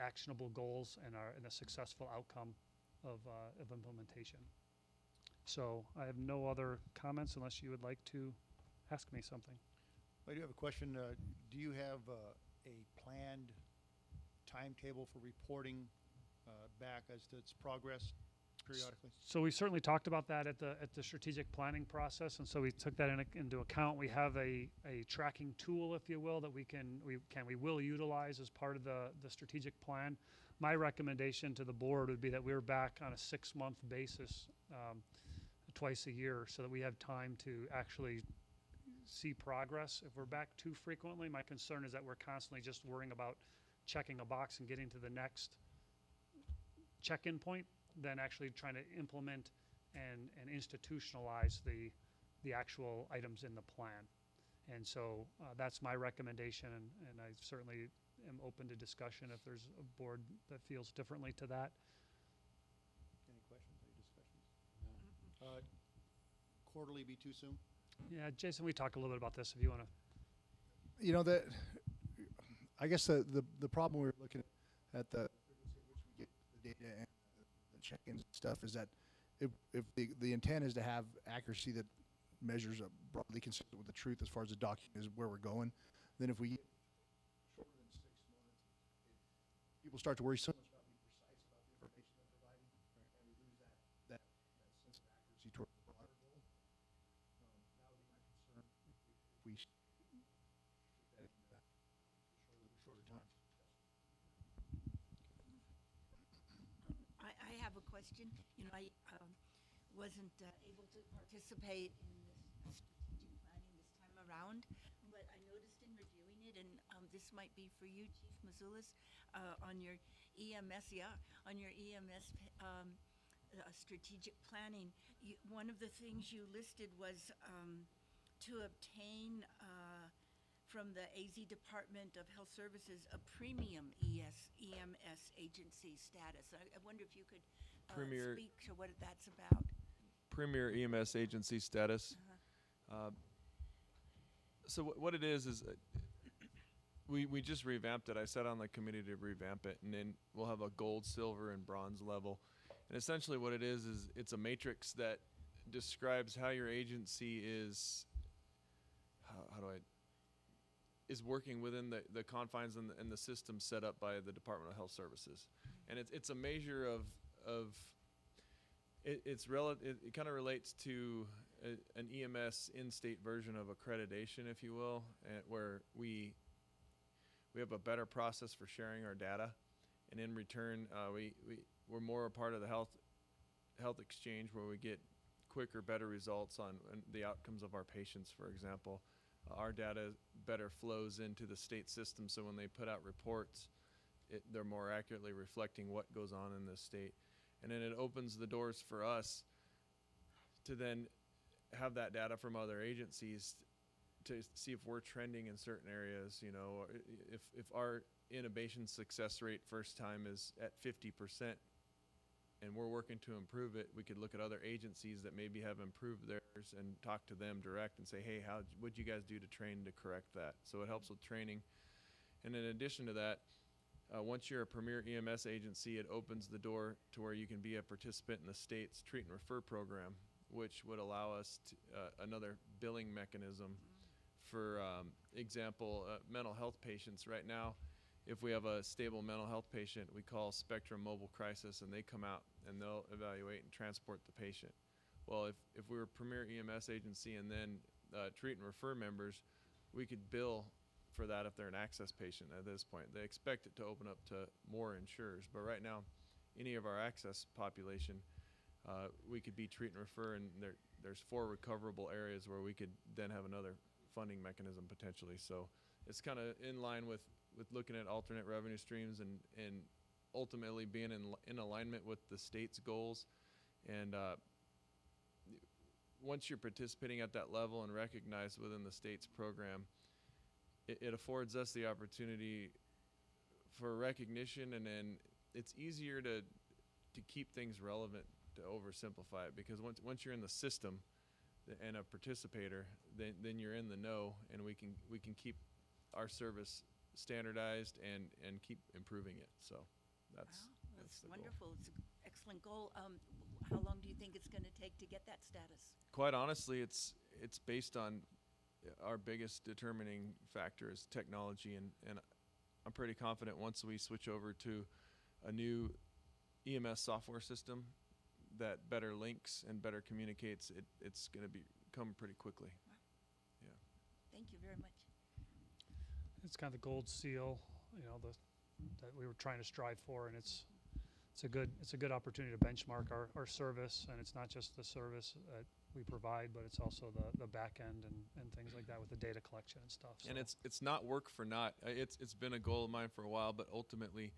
actionable goals and the successful outcome of implementation. So I have no other comments unless you would like to ask me something. I do have a question. Do you have a planned timetable for reporting back as to its progress periodically? So we certainly talked about that at the strategic planning process, and so we took that into account. We have a tracking tool, if you will, that we will utilize as part of the strategic plan. My recommendation to the board would be that we're back on a 6-month basis, twice a year, so that we have time to actually see progress. If we're back too frequently, my concern is that we're constantly just worrying about checking a box and getting to the next check-in point than actually trying to implement and institutionalize the actual items in the plan. And so that's my recommendation, and I certainly am open to discussion if there's a board that feels differently to that. Any questions, any discussions? Quarterly be too soon? Yeah, Jason, we talked a little bit about this if you want to. You know, I guess the problem we're looking at the frequency at which we get the data and the check-ins and stuff is that if the intent is to have accuracy that measures up broadly consistent with the truth as far as the document is where we're going, then if we get shorter than 6 months, people start to worry so much about being precise about the information they're providing, and we lose that sense of accuracy towards the broader goal. That would be my concern if we shorter time. I have a question. You know, I wasn't able to participate in this strategic planning this time around, but I noticed in reviewing it, and this might be for you, Chief Mazulis, on your EMS, strategic planning. One of the things you listed was to obtain from the AZ Department of Health Services a premium EMS agency status. I wonder if you could speak to what that's about. Premier EMS agency status. So what it is we just revamped it. I sat on the committee to revamp it, and then we'll have a gold, silver, and bronze level. And essentially what it is it's a matrix that describes how your agency is, is working within the confines and the system set up by the Department of Health Services. And it's a measure of it kind of relates to an EMS in-state version of accreditation, if you will, where we we have a better process for sharing our data, and in return, we're more a part of the health exchange where we get quicker, better results on the outcomes of our patients, for example. Our data better flows into the state system, so when they put out reports, they're more accurately reflecting what goes on in the state. And then it opens the doors for us to then have that data from other agencies to see if we're trending in certain areas. You know, if our innovation success rate first time is at 50%, and we're working to improve it, we could look at other agencies that maybe have improved theirs and talk to them direct and say, hey, what'd you guys do to train to correct that? So it helps with training. And in addition to that, once you're a premier EMS agency, it opens the door to where you can be a participant in the state's treat and refer program, which would allow us to, another billing mechanism for example, mental health patients. Right now, if we have a stable mental health patient, we call Spectrum Mobile Crisis, and they come out and they'll evaluate and transport the patient. Well, if we were a premier EMS agency and then treat and refer members, we could bill for that if they're an access patient at this point. They expect it to open up to more insurers, but right now, any of our access population, we could be treat and refer, and there's 4 recoverable areas where we could then have another funding mechanism potentially. So it's kind of in line with looking at alternate revenue streams and ultimately being in alignment with the state's goals. And once you're participating at that level and recognized within the state's program, it affords us the opportunity for recognition, and then it's easier to keep things relevant, to oversimplify it, because once you're in the system and a participator, then you're in the know, and we can keep our service standardized and keep improving it. So that's the wonderful. Goal. It's an excellent goal. How long do you think it's going to take to get that status? Quite honestly, it's based on our biggest determining factor is technology, and I'm pretty confident once we switch over to a new EMS software system that better links and better communicates, it's going to come pretty quickly. Wow. Yeah. Thank you very much. It's kind of the gold seal, you know, that we were trying to strive for, and it's a good opportunity to benchmark our service, and it's not just the service that we provide, but it's also the back end and things like that with the data collection and stuff. And So it's not work for naught. It's been a goal of mine for a while, but ultimately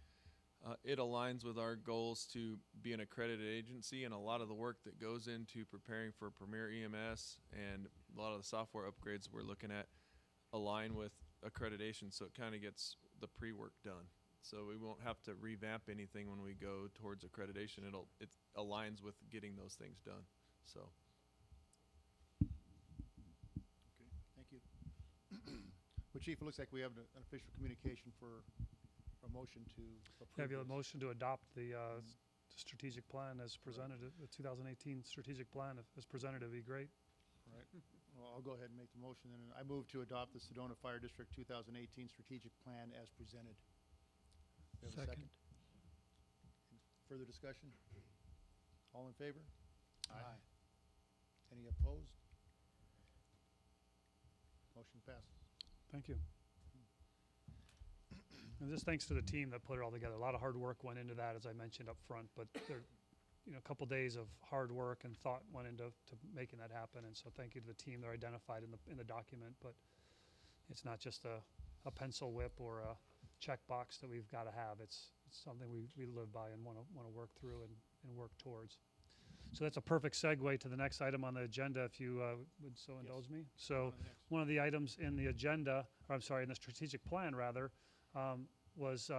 it aligns with our goals to be an accredited agency, and a lot of the work that goes into preparing for Premier EMS and a lot of the software upgrades we're looking at align with accreditation, so it kind of gets the pre-work done. So we won't have to revamp anything when we go towards accreditation. It aligns with getting those things done. So. Okay, thank you. Well, Chief, it looks like we have an official communication for a motion to approve. yeah, we have a this. motion to adopt the strategic plan as presented, the 2018 strategic plan as presented. It'd be great. All right. Well, I'll go ahead and make the motion, and I move to adopt the Sedona Fire District 2018 strategic plan as presented. Do we have a second? Further discussion? All in favor? Aye. Any opposed? Motion passes. Thank you. And just thanks to the team that put it all together. A lot of hard work went into that, as I mentioned up front, but there, a couple days of hard work and thought went into making that happen. And so thank you to the team. They're identified in the document, but it's not just a pencil whip or a checkbox that we've got to have. It's something we live by and want to work through and work towards. So that's a perfect segue to the next item on the agenda, if you would so indulge me. So one of the items in the agenda, or I'm sorry, in the strategic plan rather, was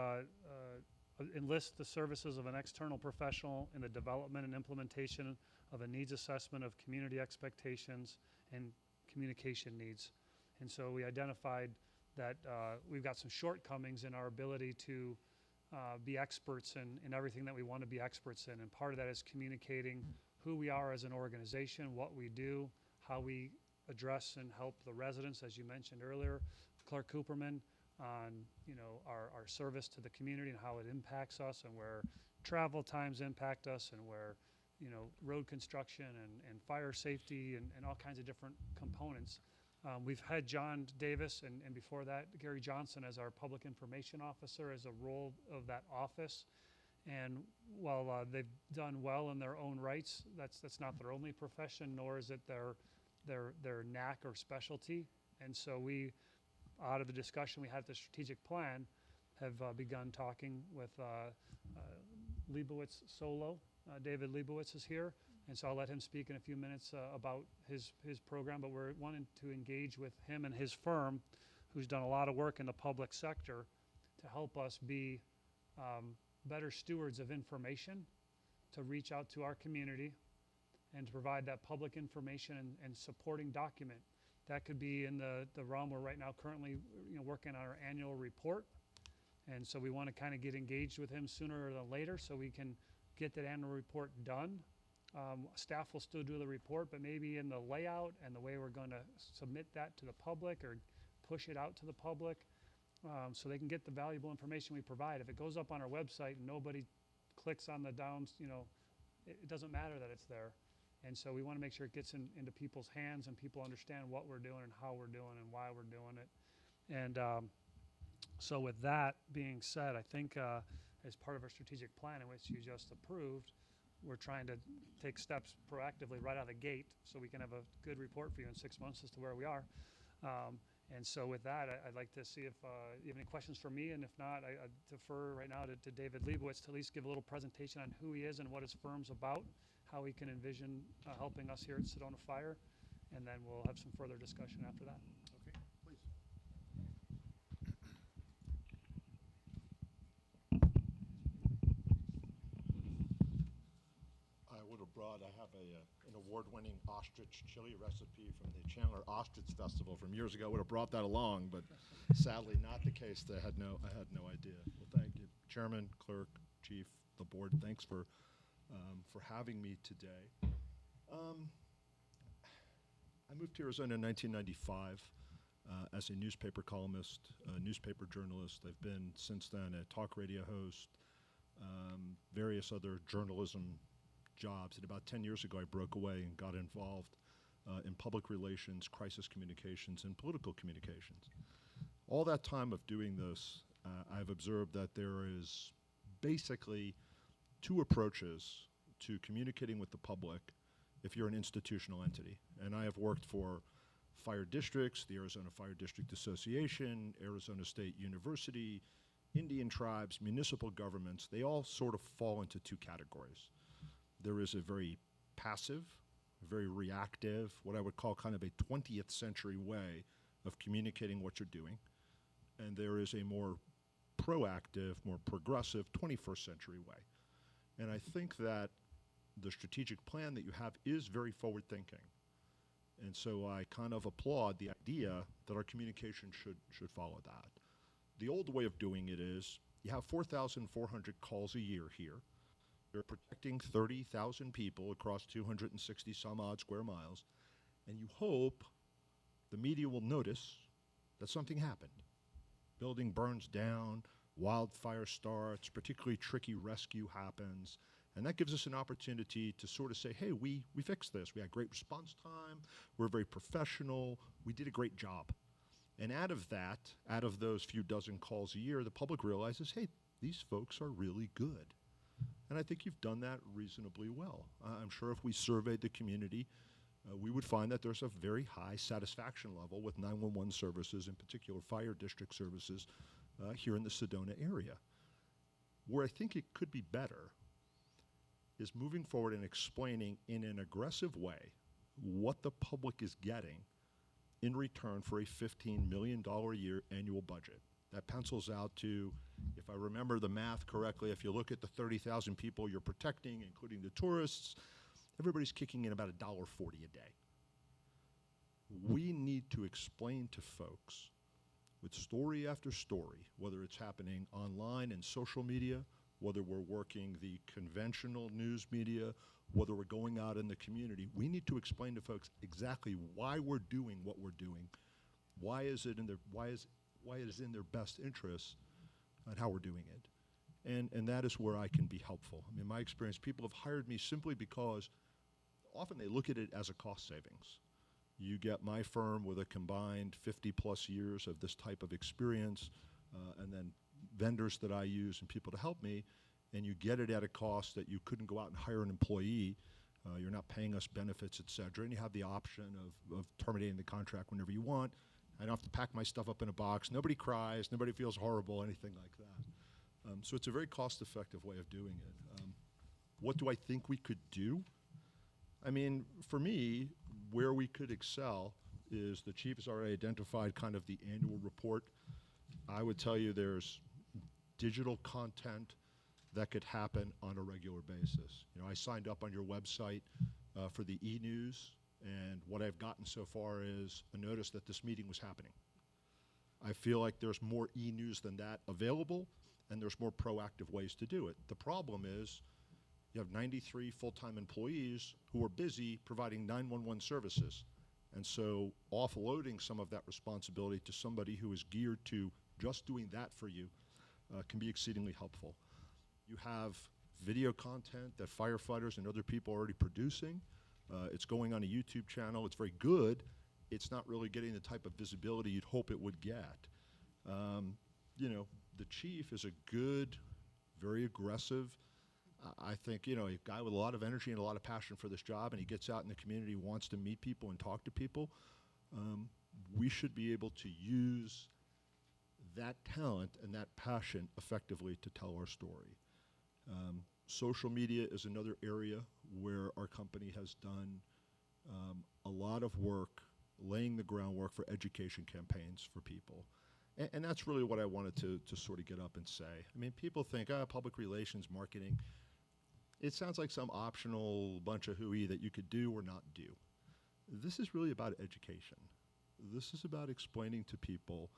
enlist the services of an external professional in the development and implementation of a needs assessment of community expectations and communication needs. And so we identified that we've got some shortcomings in our ability to be experts in everything that we want to be experts in. And part of that is communicating who we are as an organization, what we do, how we address and help the residents, as you mentioned earlier, Clerk Cooperman, on our service to the community and how it impacts us, and where travel times impact us, and where road construction and fire safety and all kinds of different components We've had John Davis and before that Gary Johnson as our public information officer as a role of that office. And while they've done well in their own rights, that's not their only profession, nor is it their knack or specialty. And so we, out of the discussion we had at the strategic plan, have begun talking with Leibowitz Solo. David Leibowitz is here, and so I'll let him speak in a few minutes about his program, but we're wanting to engage with him and his firm, who's done a lot of work in the public sector, to help us be better stewards of information, to reach out to our community and to provide that public information and supporting document. That could be in the realm we're right now currently working on our annual report. And so we want to kind of get engaged with him sooner than later so we can get that annual report done. Staff will still do the report, but maybe in the layout and the way we're going to submit that to the public or push it out to the public so they can get the valuable information we provide. If it goes up on our website and nobody clicks on the downs, it doesn't matter that it's there. And so we want to make sure it gets into people's hands and people understand what we're doing and how we're doing and why we're doing it. And so with that being said, I think as part of our strategic plan, in which you just approved, we're trying to take steps proactively right out of the gate so we can have a good report for you in 6 months as to where we are. And so with that, I'd like to see if you have any questions for me, and if not, I defer right now to David Leibowitz to at least give a little presentation on who he is and what his firm's about, how he can envision helping us here at Sedona Fire, and then we'll have some further discussion after that. Okay, please. I have an award-winning ostrich chili recipe from the Chandler Ostrich Festival from years ago. Would have brought that along, but sadly not the case. I had no idea. Well, thank you, Chairman, Clerk, Chief, the board. Thanks for having me today. I moved to Arizona in 1995 as a newspaper columnist, a newspaper journalist. I've been since then a talk radio host, various other journalism jobs. And about 10 years ago, I broke away and got involved in public relations, crisis communications, and political communications. All that time of doing this, I've observed that there is basically two approaches to communicating with the public if you're an institutional entity. And I have worked for fire districts, the Arizona Fire District Association, Arizona State University, Indian tribes, municipal governments. They all sort of fall into two categories. There is a very passive, very reactive, what I would call kind of a 20th century way of communicating what you're doing. And there is a more proactive, more progressive 21st century way. And I think that the strategic plan that you have is very forward thinking. And so I kind of applaud the idea that our communication should follow that. The old way of doing it is you have 4,400 calls a year here. You're protecting 30,000 people across 260 some odd square miles, and you hope the media will notice that something happened. Building burns down, wildfire starts, particularly tricky rescue happens, and that gives us an opportunity to sort of say, hey, we fixed this. We had great response time. We're very professional. We did a great job. And out of that, out of those few dozen calls a year, the public realizes, hey, these folks are really good. And I think you've done that reasonably well. I'm sure if we surveyed the community, we would find that there's a very high satisfaction level with 911 services, in particular fire district services, here in the Sedona area. Where I think it could be better is moving forward and explaining in an aggressive way what the public is getting in return for a $15 million a year annual budget. That pencils out to, if I remember the math correctly, if you look at the 30,000 people you're protecting, including the tourists, everybody's kicking in about $1.40 a day. We need to explain to folks with story after story, whether it's happening online and social media, whether we're working the conventional news media, whether we're going out in the community, we need to explain to folks exactly why we're doing what we're doing, why it is in their best interest, and how we're doing it. And that is where I can be helpful. I mean, my experience, people have hired me simply because often they look at it as a cost savings. You get my firm with a combined 50-plus years of this type of experience, and then vendors that I use and people to help me, and you get it at a cost that you couldn't go out and hire an employee. You're not paying us benefits, et cetera, and you have the option of terminating the contract whenever you want. I don't have to pack my stuff up in a box. Nobody cries. Nobody feels horrible, anything like that. So it's a very cost-effective way of doing it. What do I think we could do? I mean, for me, where we could excel is the chief has already identified kind of the annual report. I would tell you there's digital content that could happen on a regular basis. You know, I signed up on your website for the e-news, and what I've gotten so far is a notice that this meeting was happening. I feel like there's more e-news than that available, and there's more proactive ways to do it. The problem is you have 93 full-time employees who are busy providing 911 services. And so offloading some of that responsibility to somebody who is geared to just doing that for you can be exceedingly helpful. You have video content that firefighters and other people are already producing. It's going on a YouTube channel. It's very good. It's not really getting the type of visibility you'd hope it would get. You know, the chief is a good, very aggressive, I think, you know, a guy with a lot of energy and a lot of passion for this job, and he gets out in the community, wants to meet people and talk to people. We should be able to use that talent and that passion effectively to tell our story. Social media is another area where our company has done a lot of work laying the groundwork for education campaigns for people. And that's really what I wanted to sort of get up and say. I mean, people think, public relations, marketing, it sounds like some optional bunch of hooey that you could do or not do. This is really about education. This is about explaining to people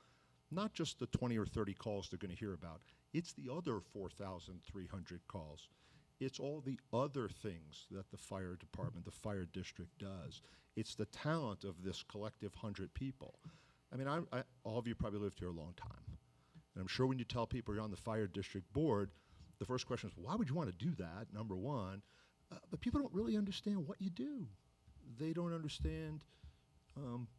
not just the 20 or 30 calls they're going to hear about. It's the other 4,300 calls. It's all the other things that the fire department, the fire district does. It's the talent of this collective 100 people. I mean, all of you probably lived here a long time. And I'm sure when you tell people you're on the fire district board, the first question is, why would you want to do that, number one? But people don't really understand what you do. They don't understand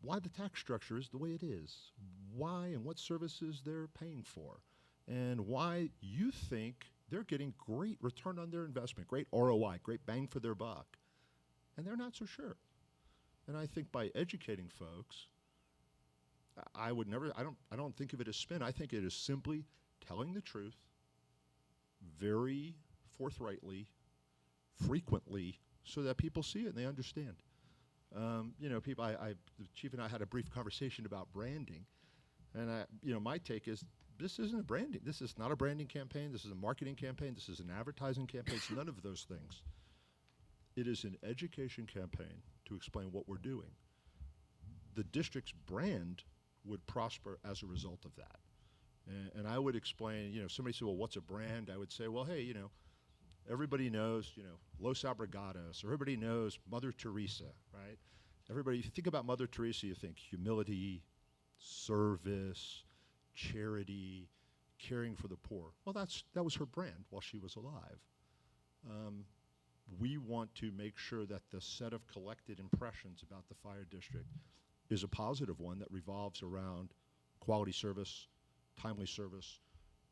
why the tax structure is the way it is, why and what services they're paying for, and why you think they're getting great return on their investment, great ROI, great bang for their buck, and they're not so sure. And I think by educating folks, I don't think of it as spin. I think it is simply telling the truth very forthrightly, frequently, so that people see it and they understand. You know, the chief and I had a brief conversation about branding, and you know, my take is this isn't a branding. This is not a branding campaign. This is a marketing campaign. This is an advertising campaign. It's none of those things. It is an education campaign to explain what we're doing. The district's brand would prosper as a result of that. And I would explain, you know, somebody said, well, what's a brand? I would say, well, hey, you know, everybody knows, you know, Los Abrogados, or everybody knows Mother Teresa, right? Everybody, if you think about Mother Teresa, you think humility, service, charity, caring for the poor. Well, that was her brand while she was alive. We want to make sure that the set of collected impressions about the fire district is a positive one that revolves around quality service, timely service,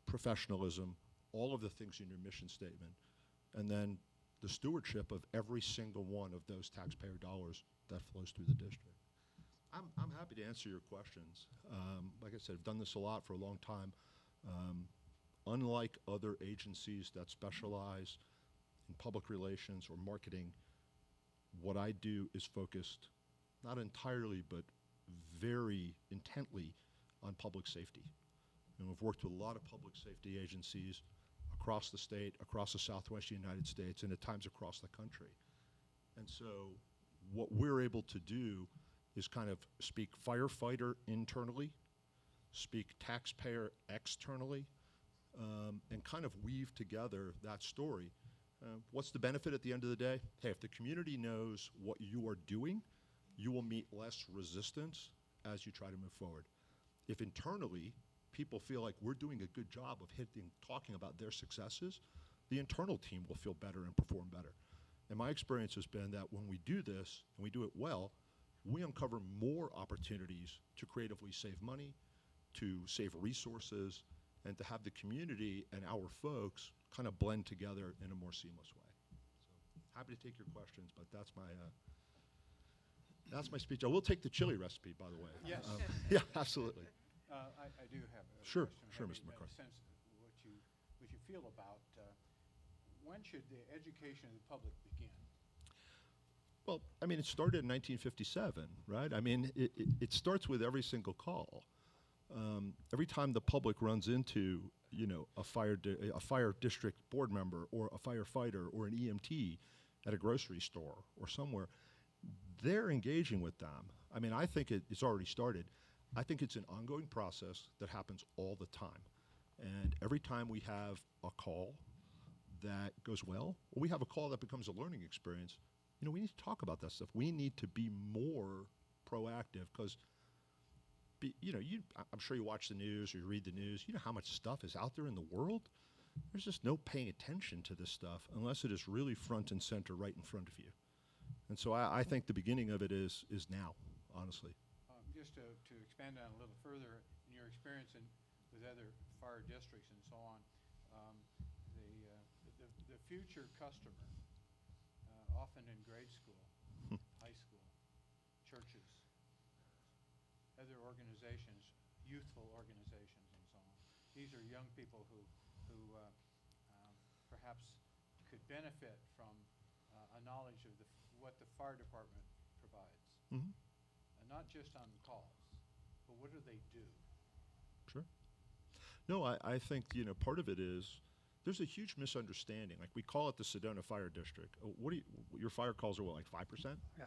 professionalism, all of the things in your mission statement, and then the stewardship of every single one of those taxpayer dollars that flows through the district. I'm happy to answer your questions. Like I said, I've done this a lot for a long time. Unlike other agencies that specialize in public relations or marketing, what I do is focused not entirely but very intently on public safety. And we've worked with a lot of public safety agencies across the state, across the Southwest United States, and at times across the country. And so what we're able to do is kind of speak firefighter internally, speak taxpayer externally, and kind of weave together that story. What's the benefit at the end of the day? Hey, if the community knows what you are doing, you will meet less resistance as you try to move forward. If internally people feel like we're doing a good job of talking about their successes, the internal team will feel better and perform better. And my experience has been that when we do this, and we do it well, we uncover more opportunities to creatively save money, to save resources, and to have the community and our folks kind of blend together in a more seamless way. So happy to take your questions, but that's my speech. I will take the chili recipe, by the way. Yes. Yeah, absolutely. I do have a Sure, question. sure, Having Mr. McCarthy. Sense what you feel about when should the education of the public begin? Well, I mean, it started in 1957, right? I mean, it starts with every single call. Every time the public runs into, a fire district board member or a firefighter or an EMT at a grocery store or somewhere, they're engaging with them. I mean, I think it's already started. I think it's an ongoing process that happens all the time. And every time we have a call that goes well, or we have a call that becomes a learning experience, we need to talk about that stuff. We need to be more proactive because, I'm sure you watch the news or you read the news. You know how much stuff is out there in the world? There's just no paying attention to this stuff unless it is really front and center right in front of you. And so I think the beginning of it is now, honestly. Just to expand on a little further, in your experience with other fire districts and so on, the future customer, often in grade school, high school, churches, other organizations, youthful organizations and so on. These are young people who perhaps could benefit from a knowledge of what the fire department provides. Mm-hmm. Not just on calls, but what do they do? Sure. No, I think, part of it is there's a huge misunderstanding. Like we call it the Sedona Fire District. Your fire calls are what, like 5%? Yeah.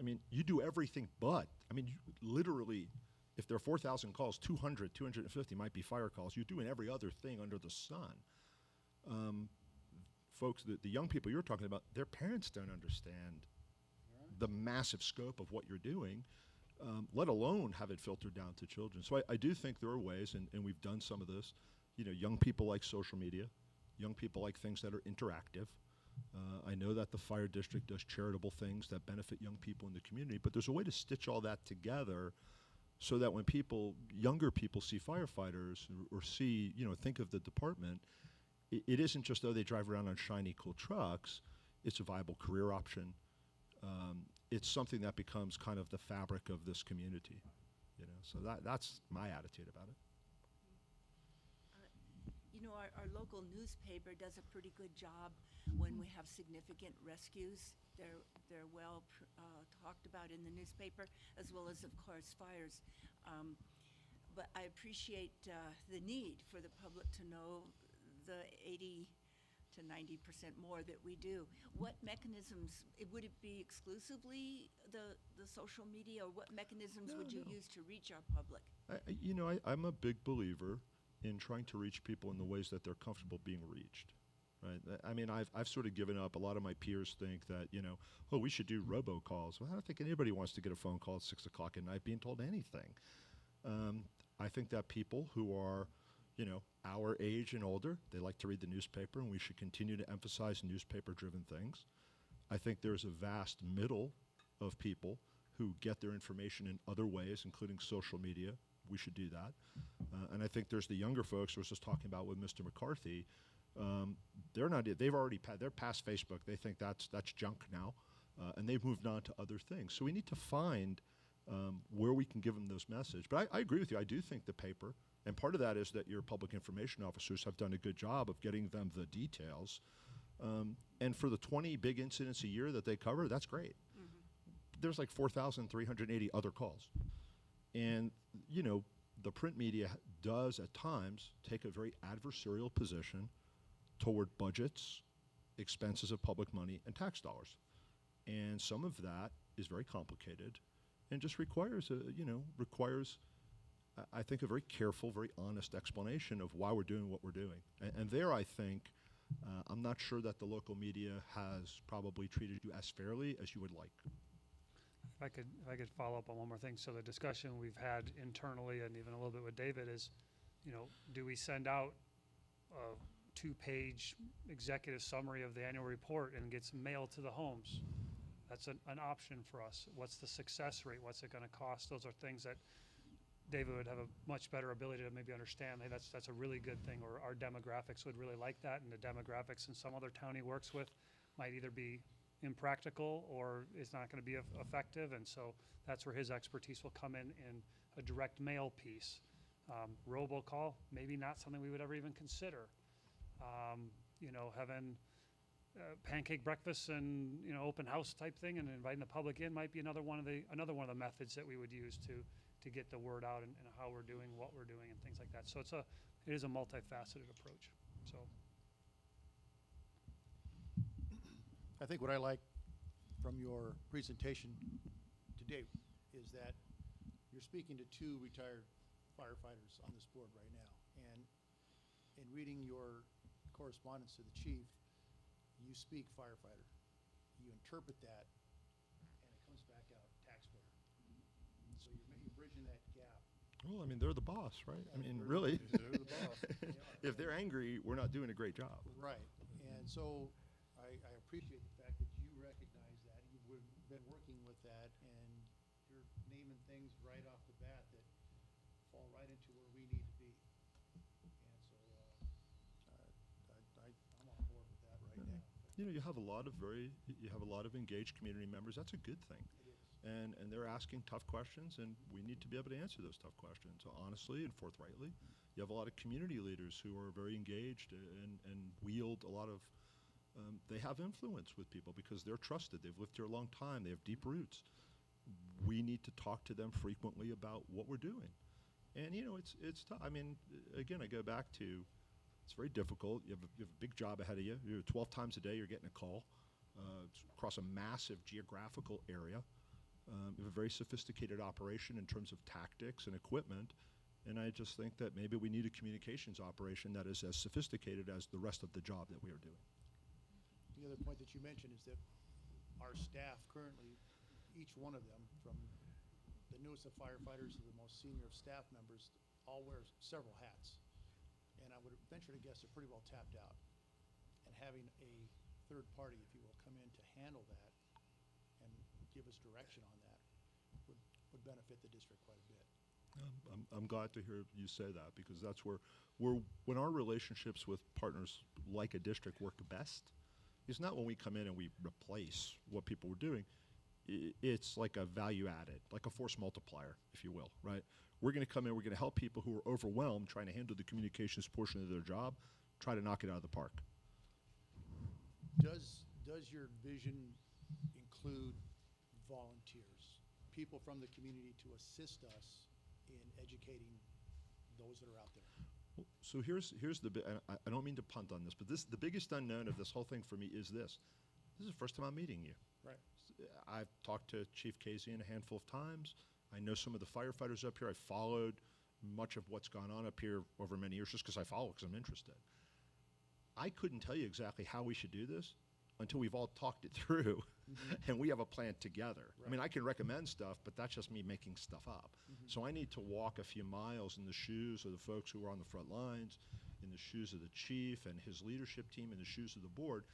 I mean, you do everything but. I mean, literally, if there are 4,000 calls, 200, 250 might be fire calls. You're doing every other thing under the sun. Folks, the young people you're talking about, their parents don't understand the massive scope of what you're doing, let alone have it filtered down to children. So I do think there are ways, and we've done some of this. Young people like social media, young people like things that are interactive. I know that the fire district does charitable things that benefit young people in the community, but there's a way to stitch all that together so that when younger people see firefighters or see, think of the department, it isn't just, they drive around on shiny, cool trucks. It's a viable career option. It's something that becomes kind of the fabric of this community, So that's my attitude about it. Our local newspaper does a pretty good job when we have significant rescues. They're well talked about in the newspaper, as well as, of course, fires. But I appreciate the need for the public to know the 80 to 90% more that we do. What mechanisms, would it be exclusively the social media, or what mechanisms would you use to reach our public? I'm a big believer in trying to reach people in the ways that they're comfortable being reached, right? I mean, I've sort of given up. A lot of my peers think that, we should do robocalls. Well, I don't think anybody wants to get a phone call at 6 o'clock at night being told anything. I think that people who are, our age and older, they like to read the newspaper, and we should continue to emphasize newspaper-driven things. I think there's a vast middle of people who get their information in other ways, including social media. We should do that. And I think there's the younger folks I was just talking about with Mr. McCarthy. They're past Facebook. They think that's junk now, and they've moved on to other things. So we need to find where we can give them those messages. But I agree with you. I do think the paper, and part of that is that your public information officers have done a good job of getting them the details. And for the 20 big incidents a year that they cover, that's great. Mm-hmm. There's like 4,380 other calls. And, the print media does at times take a very adversarial position toward budgets, expenses of public money, and tax dollars. And some of that is very complicated and just requires, I think, a very careful, very honest explanation of why we're doing what we're doing. And there, I think, I'm not sure that the local media has probably treated you as fairly as you would like. If I could follow up on one more thing. So the discussion we've had internally and even a little bit with David is, do we send out a 2-page executive summary of the annual report and gets mailed to the homes? That's an option for us. What's the success rate? What's it gonna cost? Those are things that David would have a much better ability to maybe understand. Hey, that's a really good thing, or our demographics would really like that, and the demographics in some other town he works with might either be impractical or is not gonna be effective, and so that's where his expertise will come in a direct mail piece. Robocall, maybe not something we would ever even consider. You know, having pancake breakfasts and, you know, open house type thing and inviting the public in might be another one of the methods that we would use to get the word out and how we're doing, what we're doing, and things like that. So it is a multifaceted approach. So I think what I like from your presentation today is that you're speaking to two retired firefighters on this board right now. And in reading your correspondence to the chief, you speak firefighter. You interpret that, and it comes back out taxpayer. So you're bridging that gap. Well, I mean, they're the boss, right? I mean, They're- really. they're the boss. They are. If they're angry, we're not doing a great job. Right, and so I appreciate the fact that you recognize that, you've been working with that, and you're naming things right off the bat that fall right into where we need to be. And so, I'm on board with that right now. You know, you have a lot of engaged community members. That's a good thing. It is. And they're asking tough questions, and we need to be able to answer those tough questions honestly and forthrightly. You have a lot of community leaders who are very engaged and wield a lot of, they have influence with people because they're trusted. They've lived here a long time. They have deep roots. We need to talk to them frequently about what we're doing. And, you know, it's tough. I mean, again, I go back to, it's very difficult. You have a big job ahead of you. 12 times a day you're getting a call across a massive geographical area. You have a very sophisticated operation in terms of tactics and equipment. And I just think that maybe we need a communications operation that is as sophisticated as the rest of the job that we are doing. The other point that you mentioned is that our staff currently, each one of them, from the newest of firefighters to the most senior of staff members, all wear several hats. And I would venture to guess they're pretty well tapped out. And having a third party, if you will, come in to handle that and give us direction on that would benefit the district quite a bit. I'm glad to hear you say that because that's when our relationships with partners like a district work best. It's not when we come in and we replace what people were doing. It's like a value added, like a force multiplier, if you will, right? We're going to come in, we're going to help people who are overwhelmed trying to handle the communications portion of their job, try to knock it out of the park. Does your vision include volunteers, people from the community to assist us in educating those that are out there? So here's I don't mean to punt on this, but the biggest unknown of this whole thing for me is this. This is the first time I'm meeting you. Right. I've talked to Chief Casey a handful of times. I know some of the firefighters up here. I followed much of what's gone on up here over many years just because I follow, because I'm interested. I couldn't tell you exactly how we should do this until we've all talked it through and we have a plan together. Right. I mean, I can recommend stuff, but that's just me making stuff up. So I need to walk a few miles in the shoes of the folks who are on the front lines, in the shoes of the chief and his leadership team, in the shoes of the board.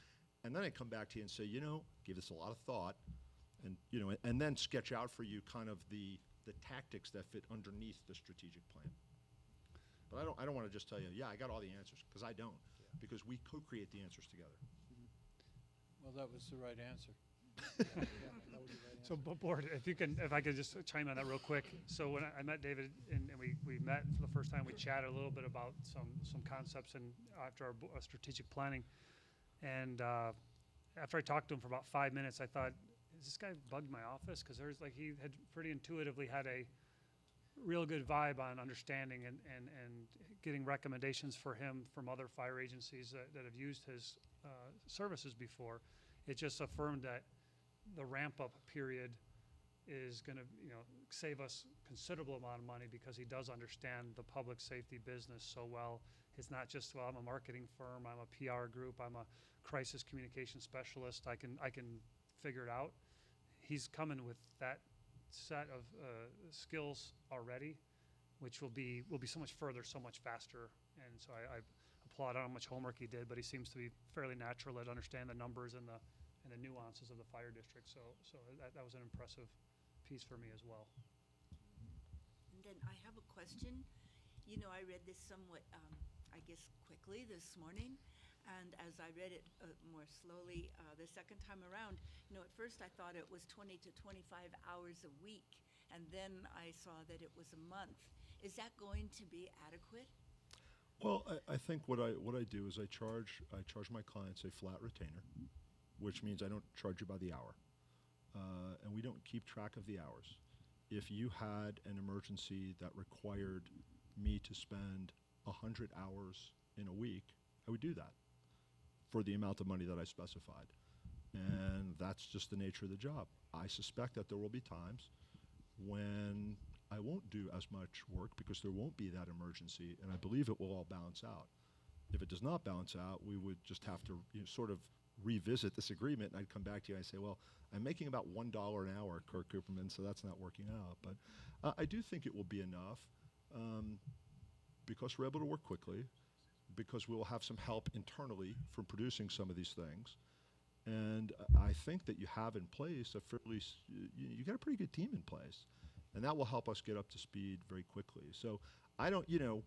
And then I come back to you and say, you know, give this a lot of thought, and you know, and then sketch out for you kind of the tactics that fit underneath the strategic plan. But I don't want to just tell you, yeah, I got all the answers, because I don't, because we co-create the answers together. Well, that was the right answer. That was the right So, answer. board, if I could just chime on that real quick. So when I met David and we met for the first time, we chatted a little bit about some concepts and after our strategic planning. And after I talked to him for about 5 minutes, I thought, is this guy bugged my office? Because there's like, he had pretty intuitively had a real good vibe on understanding and getting recommendations for him from other fire agencies that have used his services before. It just affirmed that the ramp-up period is going to, you know, save us considerable amount of money because he does understand the public safety business so well. It's not just, well, I'm a marketing firm, I'm a PR group, I'm a crisis communication specialist, I can figure it out. He's coming with that set of skills already, which will be so much further, so much faster. And so I applaud how much homework he did, but he seems to be fairly natural at understand the numbers and and the nuances of the fire district. So that was an impressive piece for me as well. And then I have a question. You know, I read this somewhat, I guess, quickly this morning. And as I read it more slowly the second time around, you know, at first I thought it was 20 to 25 hours a week. And then I saw that it was a month. Is that going to be adequate? Well, I think what I do is I charge my clients a flat retainer, which means I don't charge you by the hour, and we don't keep track of the hours. If you had an emergency that required me to spend 100 hours in a week, I would do that for the amount of money that I specified, and that's just the nature of the job. I suspect that there will be times when I won't do as much work because there won't be that emergency, and I believe it will all balance out. If it does not balance out, we would just have to sort of revisit this agreement, and I'd come back to you and I'd say, well, I'm making about $1 an hour, Kirk Cooperman, so that's not working out. But I do think it will be enough because we're able to work quickly, because we will have some help internally from producing some of these things. And I think that you have in place a fairly, you got a pretty good team in place. And that will help us get up to speed very quickly. So I don't, you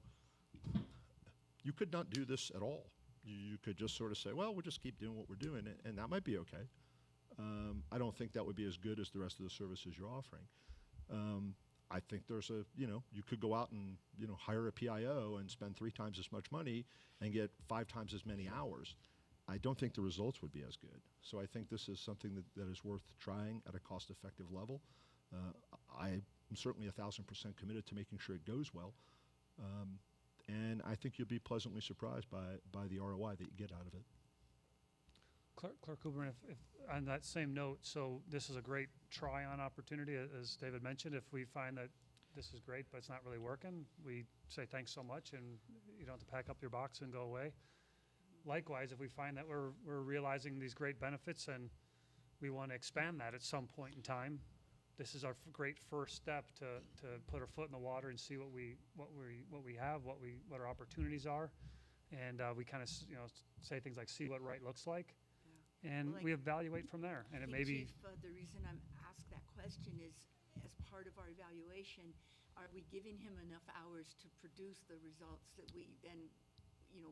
could not do this at all. You could just sort of say, well, we'll just keep doing what we're doing, and that might be okay. I don't think that would be as good as the rest of the services you're offering. I think there's you could go out and, hire a PIO and spend 3 times as much money and get 5 times as many hours. I don't think the results would be as good. So I think this is something that is worth trying at a cost-effective level. I'm certainly 1,000% committed to making sure it goes well. And I think you'll be pleasantly surprised by the ROI that you get out of it. Clerk Cooperman, if on that same note, so this is a great try-on opportunity, as David mentioned. If we find that this is great, but it's not really working, we say thanks so much, and you don't have to pack up your box and go away. Likewise, if we find that we're realizing these great benefits and we want to expand that at some point in time, this is our great first step to put our foot in the water and see what we have, what our opportunities are, and we kind of say things like see what right looks like, and Well, we evaluate from there. And it may be. Chief, the reason I'm asked that question is, as part of our evaluation, are we giving him enough hours to produce the results that we then,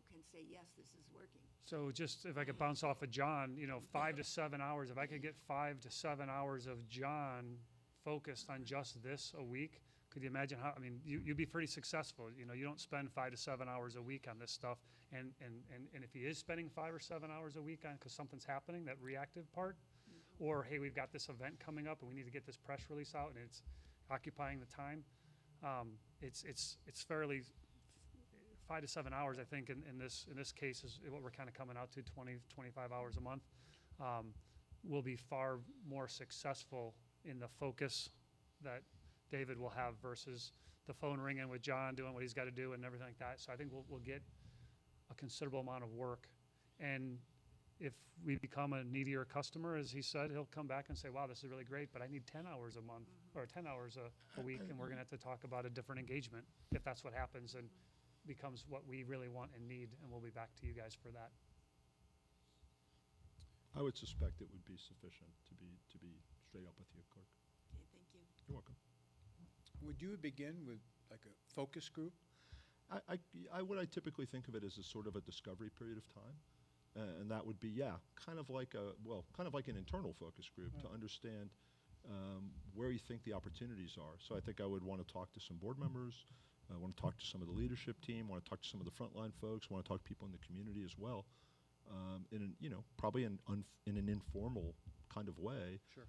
can say, yes, this is working? So just if I could bounce off of John, 5 to 7 hours. If I could get 5 to 7 hours of John focused on just this a week, could you imagine how? I mean, you'd be pretty successful. You don't spend 5 to 7 hours a week on this stuff, and if he is spending 5 or 7 hours a week on because something's happening, that reactive part, or hey, we've got this event coming up and we need to get this press release out and it's occupying the time, it's fairly 5 to 7 hours. I think in this case is what we're kind of coming out to 20, 25 hours a month. Will be far more successful in the focus that David will have versus the phone ringing with John doing what he's got to do and everything like that. So I think we'll get a considerable amount of work. And if we become a needier customer, as he said, he'll come back and say, wow, this is really great, but I need 10 hours a month or 10 hours a week, and we're going to have to talk about a different engagement if that's what happens and becomes what we really want and need, and we'll be back to you guys for that. I would suspect it would be sufficient to be straight up with you, Clerk. Okay, thank you. You're welcome. Would you begin with like a focus group? What I typically think of it as a sort of a discovery period of time, and that would be kind of like an internal focus group to understand where you think the opportunities are. So I think I would want to talk to some board members. I want to talk to some of the leadership team. Want to talk to some of the frontline folks. Want to talk to people in the community as well. Probably in an informal kind of way. Sure.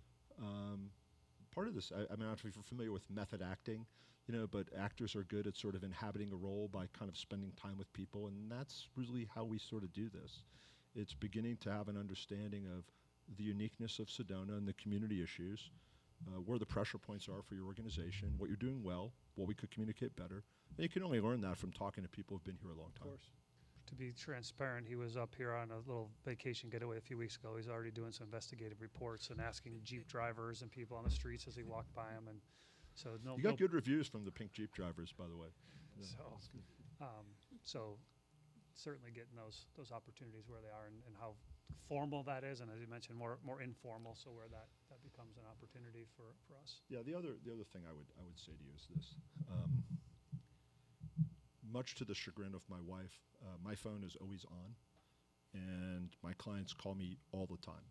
Part of this, I mean, I don't know if you're familiar with method acting, but actors are good at sort of inhabiting a role by kind of spending time with people, and that's really how we sort of do this. It's beginning to have an understanding of the uniqueness of Sedona and the community issues, where the pressure points are for your organization, what you're doing well, what we could communicate better. And you can only learn that from talking to people who've been here a long time. Of course. To be transparent, he was up here on a little vacation getaway a few weeks ago. He's already doing some investigative reports and asking Jeep drivers and people on the streets as he walked by them. And so You got good reviews from the pink Jeep drivers, by the way. Yeah. So certainly getting those opportunities where they are and how formal that is, and as you mentioned, more informal, so where that becomes an opportunity for us. Yeah, the other thing I would say to you is this. Much to the chagrin of my wife, my phone is always on, and my clients call me all the time.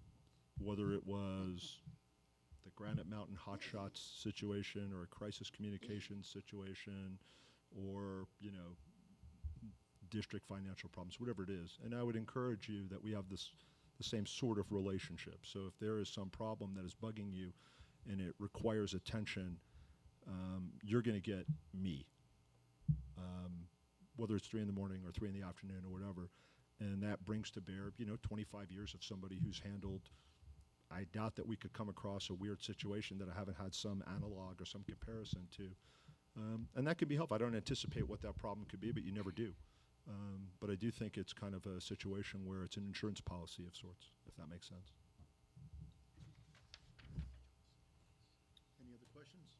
Whether it was the Granite Mountain hotshots situation or a crisis communications situation or, district financial problems, whatever it is. And I would encourage you that we have the same sort of relationship. So if there is some problem that is bugging you and it requires attention, you're going to get me, whether it's 3 in the morning or 3 in the afternoon or whatever. And that brings to bear, 25 years of somebody who's handled. I doubt that we could come across a weird situation that I haven't had some analog or some comparison to. And that could be helpful. I don't anticipate what that problem could be, but you never do. But I do think it's kind of a situation where it's an insurance policy of sorts, if that makes sense. Any other questions?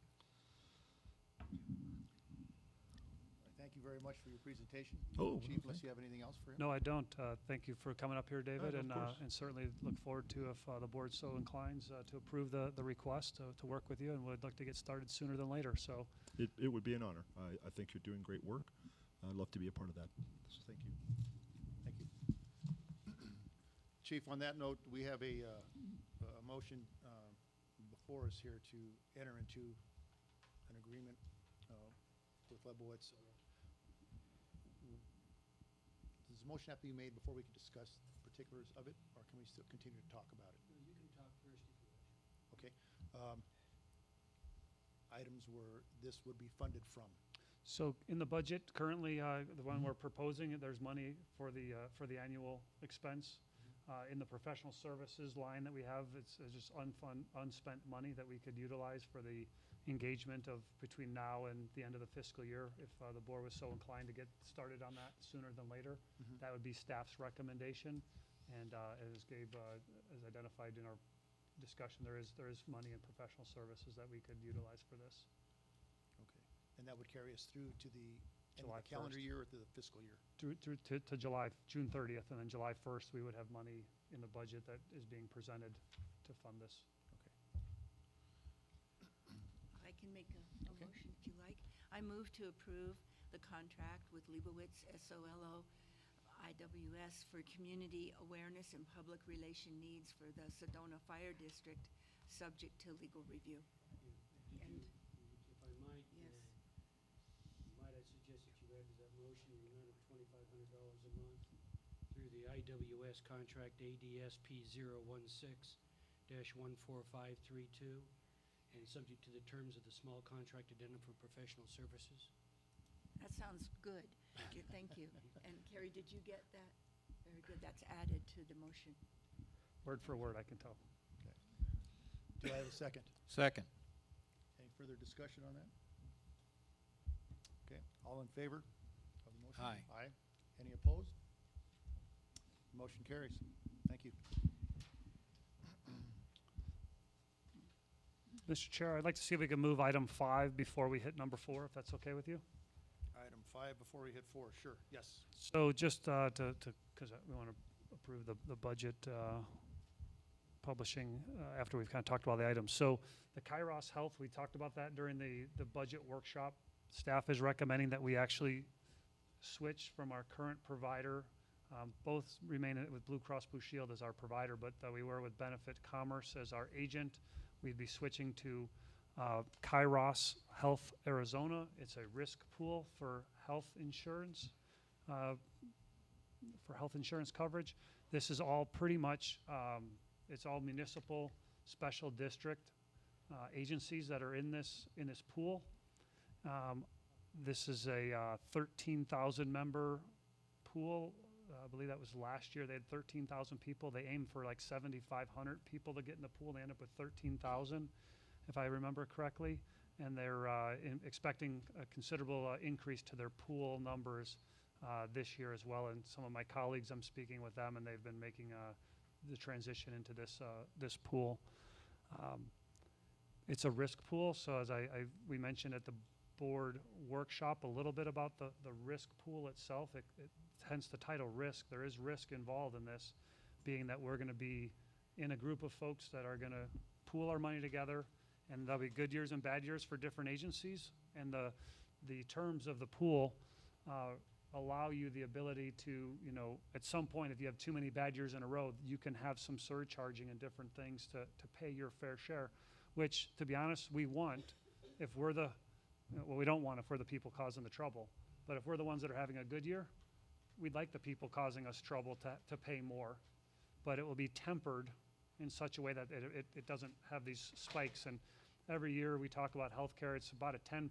Thank you very much for your presentation. Oh, Chief, okay. unless you have anything else for him? No, I don't. Thank you for coming up here, David, of course. and certainly look forward to, if the board so inclines, to approve the request to work with you, and would like to get started sooner than later. So, It would be an honor. I think you're doing great work. I'd love to be a part of that. So thank you. Thank you. Chief, on that note, we have a motion before us here to enter into an agreement with Lebowitz. Does the motion have to be made before we can discuss particulars of it, or can we still continue to talk about it? You can talk first if you wish. Okay. Items where this would be funded from. so in the budget currently, the one we're proposing, there's money for the annual expense. In the professional services line that we have, it's just unspent money that we could utilize for the engagement of between now and the end of the fiscal year. If the board was so inclined to get started on that sooner than later, that would be staff's recommendation. And as Gabe has identified in our discussion, there is money in professional services that we could utilize for this. Okay. And that would carry us through to the end July of the calendar 1st. year or to the fiscal year? Through to June 30th, and then July 1st, we would have money in the budget that is being presented to fund this. I can make a Okay. motion if you like. I move to approve the contract with Leibowitz SOLO IWS for community awareness and public relation needs for the Sedona Fire District, subject to legal review. And- If I might, Yes. might I suggest that you add to that motion the amount of $2,500 a month through the IWS contract ADSP 016-14532, and subject to the terms of the small contract addendum for professional services. That sounds good. Thank you. And Carrie, did you get that? Very good. That's added to the motion. Word for word, I can tell. Do I have a second? Second. Any further discussion on that? Okay, all in favor of the motion? Aye. Aye. Any opposed? Motion carries. Thank you. Mr. Chair, I'd like to see if we can move item 5 before we hit number 4, if that's okay with you. Item 5 before we hit 4, sure, yes. So just because we want to approve the budget publishing after we've kind of talked about the items. So the Kairos Health, we talked about that during the budget workshop. Staff is recommending that we actually switch from our current provider. Both remain with Blue Cross Blue Shield as our provider, but we were with Benefit Commerce as our agent. We'd be switching to Kairos Health Arizona. It's a risk pool for health insurance, coverage. This is all pretty much, it's all municipal special district agencies that are in this pool. This is a 13,000 member pool. I believe that was last year. They had 13,000 people. They aimed for like 7,500 people to get in the pool. They ended up with 13,000, if I remember correctly. And they're expecting a considerable increase to their pool numbers this year as well. And some of my colleagues, I'm speaking with them, and they've been making the transition into this pool. It's a risk pool, so as we mentioned at the board workshop a little bit about the risk pool itself. Hence the title risk. There is risk involved in this, being that we're going to be in a group of folks that are going to pool our money together, and there'll be good years and bad years for different agencies. And the terms of the pool allow you the ability to, at some point, if you have too many bad years in a row, you can have some surcharging and different things to pay your fair share, which, to be honest, we want if we're we don't want if we're the people causing the trouble. But if we're the ones that are having a good year, we'd like the people causing us trouble to pay more. But it will be tempered in such a way that it doesn't have these spikes. And every year we talk about healthcare, it's about a 10%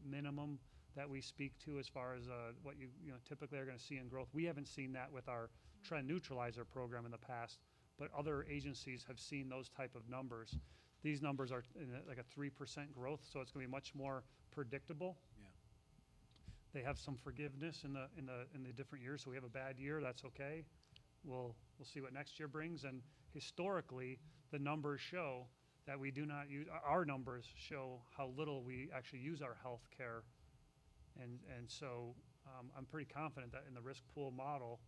minimum that we speak to as far as what you typically are going to see in growth. We haven't seen that with our trend neutralizer program in the past, but other agencies have seen those type of numbers. These numbers are like a 3% growth, so it's going to be much more predictable. Yeah. They have some forgiveness in the different years, so we have a bad year, that's okay. We'll see what next year brings. And historically, the numbers show that we do not use, our numbers show how little we actually use our health care. And so I'm pretty confident that in the risk pool model,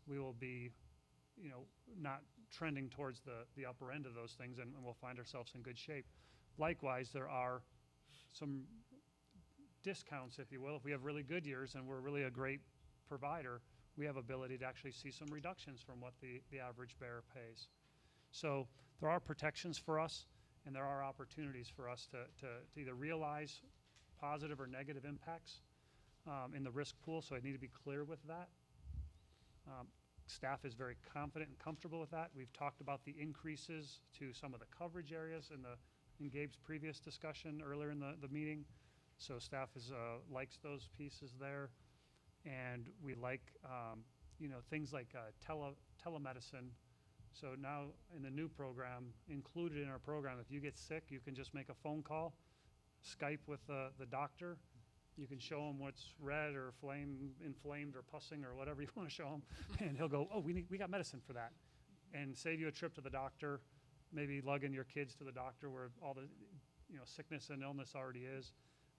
we will be, not trending towards the upper end of those things, and we'll find ourselves in good shape. Likewise, there are some discounts, if you will. If we have really good years and we're really a great provider, we have ability to actually see some reductions from what the average bearer pays. So there are protections for us, and there are opportunities for us to either realize positive or negative impacts in the risk pool, so I need to be clear with that. Staff is very confident and comfortable with that. We've talked about the increases to some of the coverage areas in Gabe's previous discussion earlier in the meeting. So staff likes those pieces there. And we like, things like telemedicine. So now in the new program, included in our program, if you get sick, you can just make a phone call, Skype with the doctor. You can show him what's red or inflamed or pussing or whatever you want to show him, and he'll go, oh, we got medicine for that, and save you a trip to the doctor, maybe lugging your kids to the doctor where all the sickness and illness already is,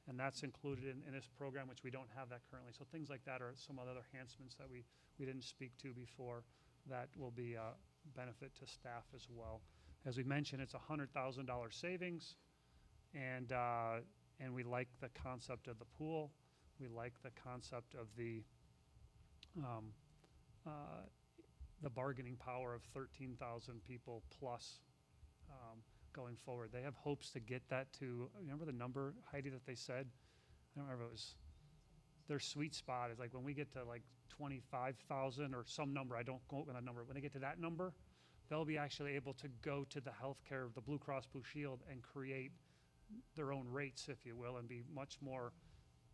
and that's included in this program, which we don't have that currently. So things like that are some other enhancements that we didn't speak to before that will be a benefit to staff as well. As we mentioned, it's $100,000 savings, and we like the concept of the pool. We like the concept of the bargaining power of 13,000 people plus going forward. They have hopes to get that to, remember the number, Heidi, that they said? I don't remember, it was their sweet spot is like when we get to like 25,000 or some number, I don't quote with that number, when they get to that number, they'll be actually able to go to the healthcare, the Blue Cross Blue Shield, and create their own rates, if you will, and be much more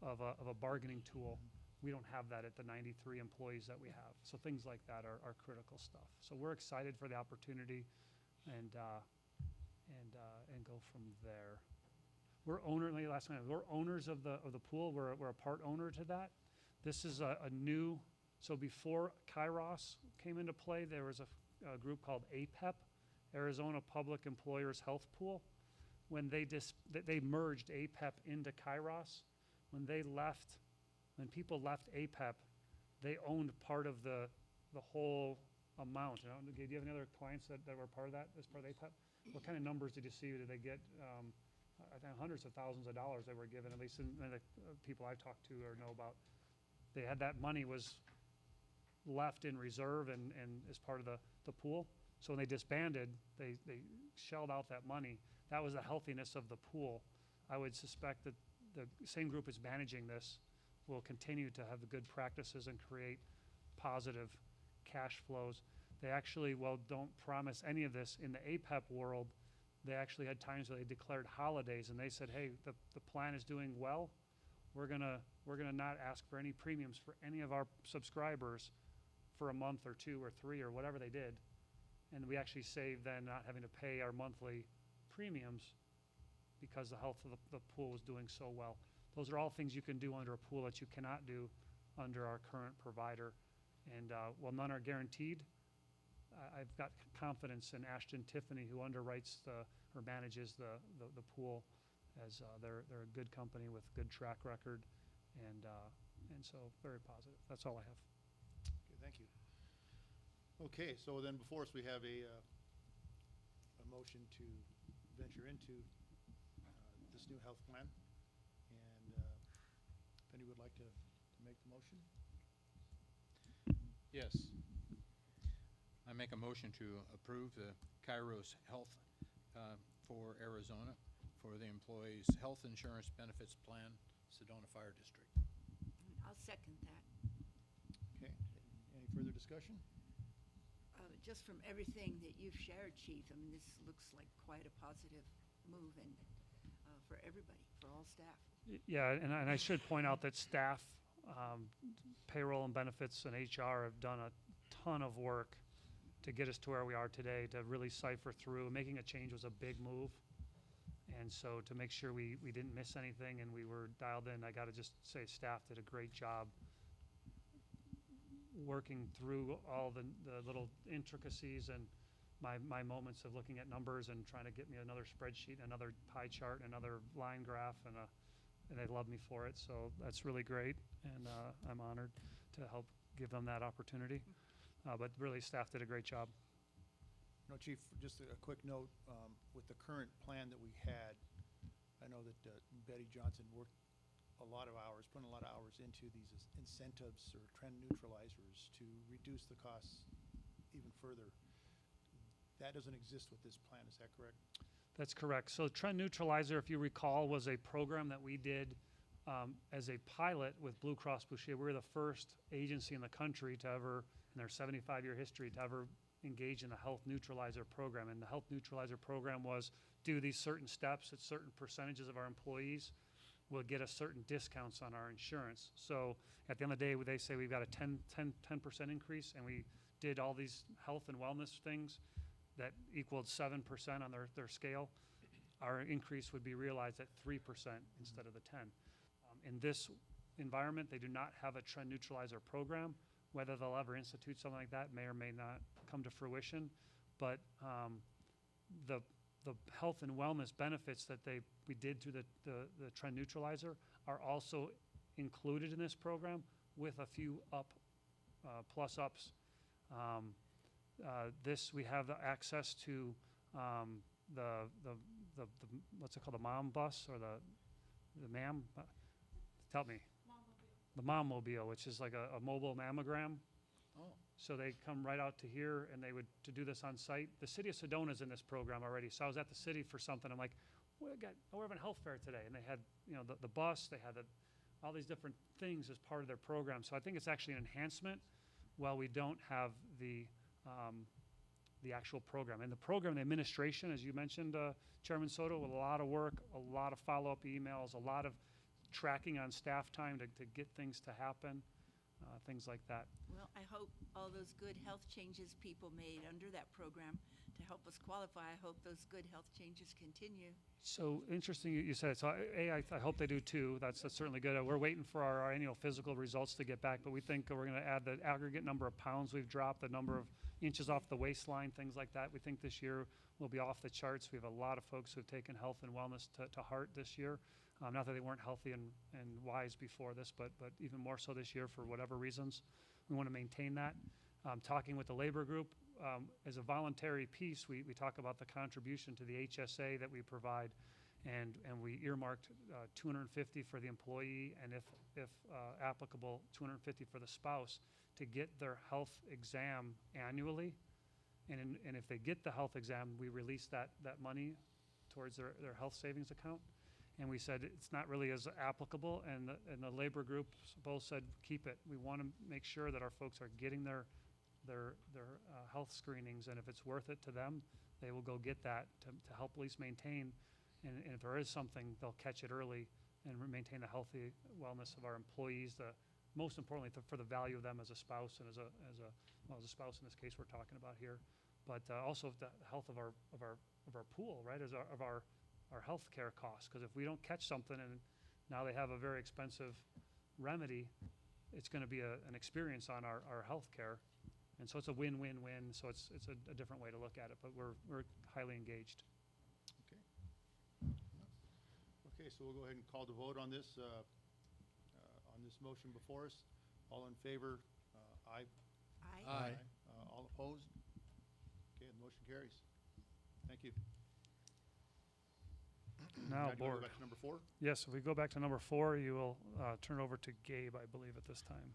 of a bargaining tool. We don't have that at the 93 employees that we have. So things like that are critical stuff. So we're excited for the opportunity and go from there. We're owners of the pool. We're a part owner to that. This is a new, so before Kairos came into play, there was a group called APEP, Arizona Public Employers Health Pool. When they merged APEP into Kairos, when people left APEP, they owned part of the whole amount. Do you have any other clients that were part of that as part of APEP? What kind of numbers did you see? Did they get I think hundreds of thousands of dollars they were given, at least in the people I've talked to or know about. They had that money was left in reserve and as part of the pool. So when they disbanded, they shelled out that money. That was the healthiness of the pool. I would suspect that the same group is managing this will continue to have the good practices and create positive cash flows. They actually, don't promise any of this in the APEP world. They actually had times where they declared holidays and they said, hey, the plan is doing well. We're gonna not ask for any premiums for any of our subscribers for a month or 2 or 3 or whatever they did. And we actually saved then not having to pay our monthly premiums because the health of the pool was doing so well. Those are all things you can do under a pool that you cannot do under our current provider. And while none are guaranteed, I've got confidence in Ashton Tiffany, who underwrites or manages the pool, as they're a good company with good track record, and so very positive. That's all I have. Okay, thank you. Okay, so then before us, we have a motion to venture into this new health plan. And if any would like to make the motion? Yes. I make a motion to approve the Kairos Health for Arizona for the employees' health insurance benefits plan, Sedona Fire District. I'll second that. Okay, any further discussion? Just from everything that you've shared, Chief, I mean, this looks like quite a positive move and for everybody, for all staff. Yeah, and I should point out that staff, payroll and benefits and HR have done a ton of work to get us to where we are today, to really cipher through. Making a change was a big move. And so to make sure we didn't miss anything and we were dialed in, I gotta just say staff did a great job working through all the little intricacies and my moments of looking at numbers and trying to get me another spreadsheet, another pie chart, another line graph, and they love me for it. So that's really great, and I'm honored to help give them that opportunity. But really, staff did a great job. No, Chief, just a quick note, with the current plan that we had, I know that Betty Johnson worked a lot of hours, putting a lot of hours into these incentives or trend neutralizers to reduce the costs even further. That doesn't exist with this plan, is that correct? That's correct. So Trend Neutralizer, if you recall, was a program that we did as a pilot with Blue Cross Blue Shield. We were the first agency in the country to ever, in their 75-year history, to ever engage in a health neutralizer program. And the health neutralizer program was do these certain steps at certain percentages of our employees will get us certain discounts on our insurance. So at the end of the day, they say we've got a 10% increase, and we did all these health and wellness things that equaled 7% on their scale. Our increase would be realized at 3% instead of the 10. In this environment, they do not have a trend neutralizer program. Whether they'll ever institute something like that may or may not come to fruition. But the health and wellness benefits that we did through the trend neutralizer are also included in this program with a few plus ups. This we have the access to the what's it called, the mom bus or the MAM? Help me. The Mommobile, which is like a mobile mammogram. Oh. So they come right out to here, and they would to do this on site. The city of Sedona is in this program already. So I was at the city for something. I'm like, we're having a health fair today, and they had the bus. They had all these different things as part of their program. So I think it's actually an enhancement, while we don't have the actual program. And the program, the administration, as you mentioned, Chairman Soto, with a lot of work, a lot of follow-up emails, a lot of tracking on staff time to get things to happen, things like that. Well, I hope all those good health changes people made under that program to help us qualify, I hope those good health changes continue. So interesting you said it. So I hope they do too. That's certainly good. We're waiting for our annual physical results to get back, but we think we're going to add the aggregate number of pounds we've dropped, the number of inches off the waistline, things like that. We think this year will be off the charts. We have a lot of folks who've taken health and wellness to heart this year. Not that they weren't healthy and wise before this, but even more so this year for whatever reasons. We want to maintain that. Talking with the labor group, as a voluntary piece, we talk about the contribution to the HSA that we provide, and we earmarked $250 for the employee, and if applicable, $250 for the spouse to get their health exam annually. And if they get the health exam, we release that money towards their health savings account. And we said it's not really as applicable, and the labor group both said keep it. We want to make sure that our folks are getting their health screenings, and if it's worth it to them, they will go get that to help at least maintain. And if there is something, they'll catch it early and maintain the healthy wellness of our employees. Most importantly, for the value of them as a spouse and as a spouse in this case we're talking about here, but also the health of our pool, right? Of our health care costs, because if we don't catch something and now they have a very expensive remedy, it's going to be an experience on our health care. And so it's a win-win-win. So it's a different way to look at it, but we're highly engaged. Okay, so we'll go ahead and call the vote on this motion before us. All in favor? Aye. Aye. All All opposed? Okay, the motion carries. Thank you. Now, do you wanna board. go back to number 4? Yes, if we go back to number 4, you will turn it over to Gabe, I believe, at this time.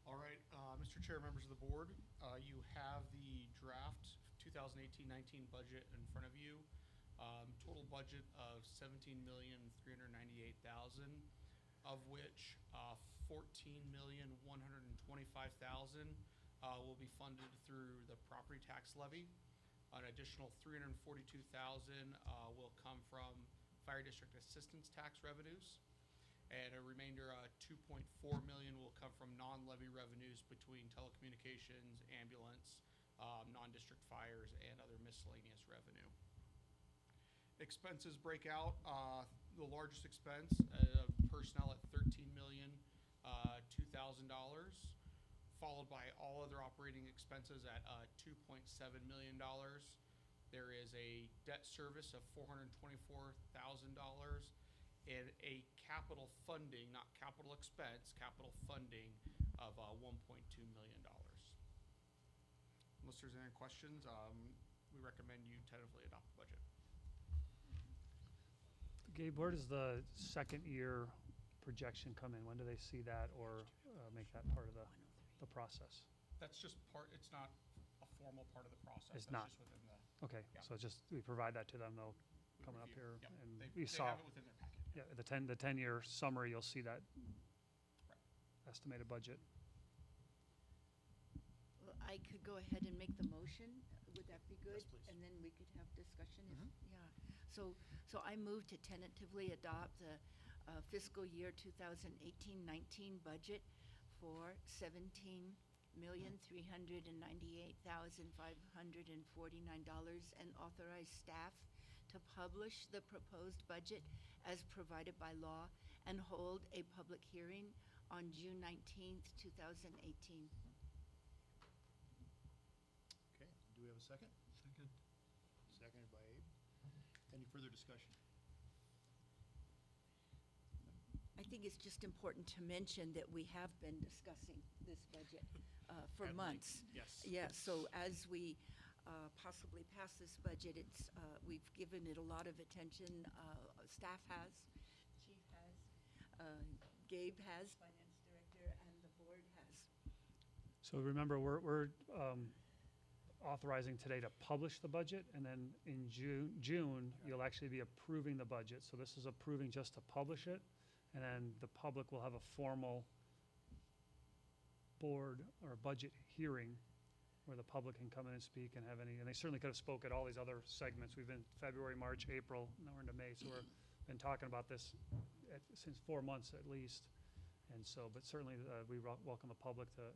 All right, Mr. Chair, members of the board, you have the draft 2018-19 budget in front of you. Total budget of $17,398,000, of which 14,125,000 will be funded through the property tax levy. An additional $342,000 will come from fire district assistance tax revenues, and a remainder $2.4 million will come from non-levy revenues between telecommunications, ambulance, non-district fires, and other miscellaneous revenue. Expenses break out. The largest expense, personnel at $13,002,000, followed by all other operating expenses at $2.7 million. There is a debt service of $424,000 and a capital funding, not capital expense, capital funding of $1.2 million. Unless there's any questions, we recommend you tentatively adopt the budget. Gabe, where does the second year projection come in? When do they see that or make that part of the process? That's just part, it's not a formal part of the process. It's That's not. just within the, Okay, Yeah. so just, we provide that to them, they'll we coming up review. here. Yep. And They we saw, have it within their packet. yeah, the 10-year summary, you'll see that Right. estimated budget. Well, I could go ahead and make the motion. Would that be good? Yes, please. And then we could have discussion if, yeah. So I move to tentatively adopt the fiscal year 2018-19 budget for $17,398,549 and authorize staff to publish the proposed budget as provided by law and hold a public hearing on June 19th, 2018. Okay, do we have a second? Second. Seconded by Abe. Any further discussion? I think it's just important to mention that we have been discussing this budget for At months. Yes. Yeah, so as we possibly pass this budget, we've given it a lot of attention. Staff has, chief has, Gabe has, finance director, and the board has. So remember, we're authorizing today to publish the budget, and then in June, you'll actually be approving the budget. So this is approving just to publish it, and then the public will have a formal board or budget hearing where the public can come in and speak and have any, and they certainly could have spoke at all these other segments. We've been February, March, April, now we're into May, so we've been talking about this since 4 months at least. And so, but certainly we welcome the public to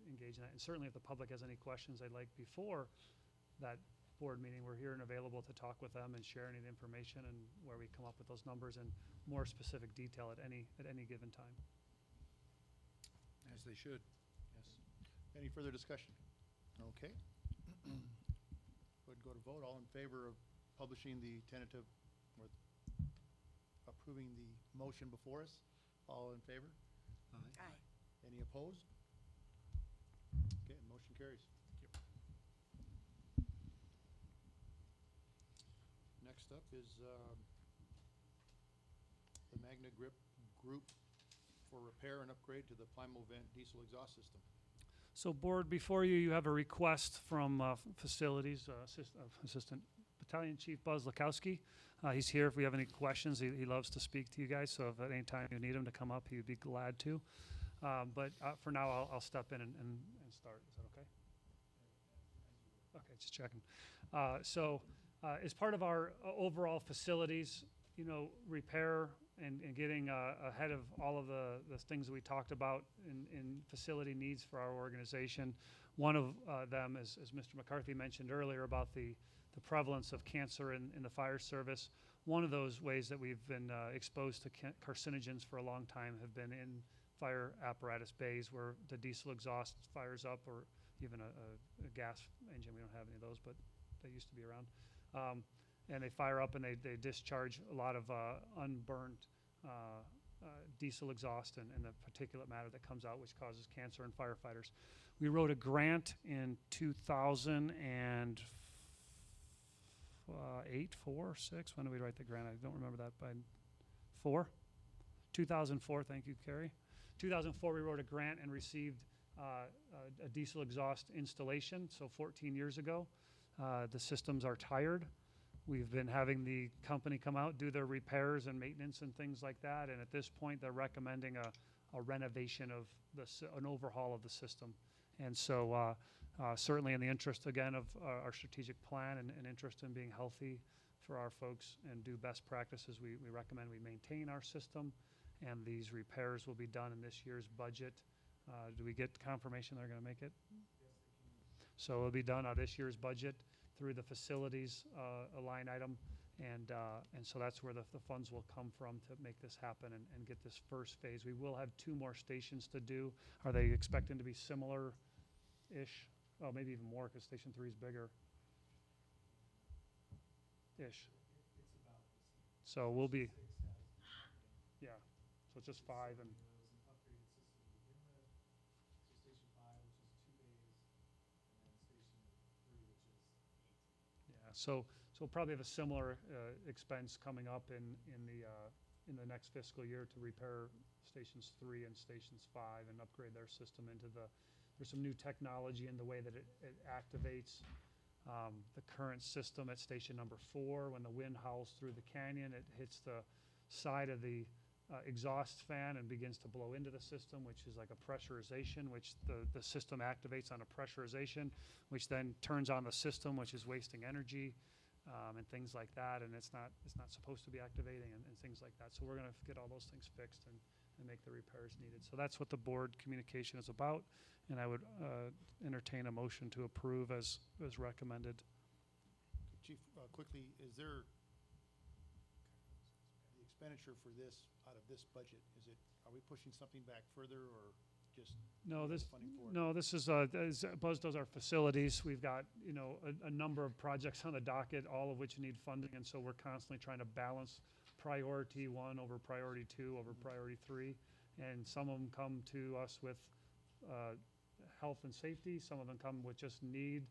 engage in that. And certainly if the public has any questions they'd like before that board meeting, we're here and available to talk with them and share any of the information and where we come up with those numbers in more specific detail at any given time. As they should. Yes. Any further discussion? Okay. Go to vote. All in favor of publishing the tentative or approving the motion before us? All in favor? Aye. Any opposed? Okay, motion carries. Next up is the Magna Grip Group for repair and upgrade to the Plimo Vent diesel exhaust system. So board, before you, you have a request from facilities, Assistant Battalion Chief Buzz Lakowski. He's here if we have any questions. He loves to speak to you guys, so if at any time you need him to come up, he'd be glad to. But for now, I'll step in and start. Is that okay? Okay, just checking. As part of our overall facilities, repair and getting ahead of all of the things that we talked about in facility needs for our organization. One of them, as Mr. McCarthy mentioned earlier, about the prevalence of cancer in the fire service. One of those ways that we've been exposed to carcinogens for a long time have been in fire apparatus bays where the diesel exhaust fires up, or even a gas engine. We don't have any of those, but they used to be around. And they fire up and they discharge a lot of unburned diesel exhaust and the particulate matter that comes out, which causes cancer in firefighters. We wrote a grant in 2008, 4, 6. When did we write the grant? I don't remember that. By 2004. Thank you, Carrie. 2004, we wrote a grant and received a diesel exhaust installation. So 14 years ago, the systems are tired. We've been having the company come out, do their repairs and maintenance and things like that. And at this point, they're recommending a renovation of an overhaul of the system. And so certainly in the interest, again, of our strategic plan and interest in being healthy for our folks and do best practices, we recommend we maintain our system. And these repairs will be done in this year's budget. Do we get confirmation they're going to make it? So it'll be done on this year's budget through the facilities line item. And so that's where the funds will come from to make this happen and get this first phase. We will have 2 more stations to do. Are they expecting to be similar-ish? Oh, maybe even more because Station 3 is bigger-ish. So we'll be, yeah. So it's just 5 and. Yeah, so we'll probably have a similar expense coming up in the next fiscal year to repair stations 3 and stations 5 and upgrade their system into there's some new technology in the way that it activates the current system at station number 4. When the wind howls through the canyon, it hits the side of the exhaust fan and begins to blow into the system, which is like a pressurization, which the system activates on a pressurization, which then turns on the system, which is wasting energy and things like that. And it's not supposed to be activating and things like that. So we're going to get all those things fixed and make the repairs needed. So that's what the board communication is about. And I would entertain a motion to approve as recommended. Chief, quickly, is there the expenditure for this out of this budget? Are we pushing something back further or just No, this funding for it? no, this is Buzz does our facilities. We've got a number of projects on the docket, all of which need funding, and so we're constantly trying to balance priority 1 over priority 2 over priority 3, and some of them come to us with health and safety. Some of them come with just need,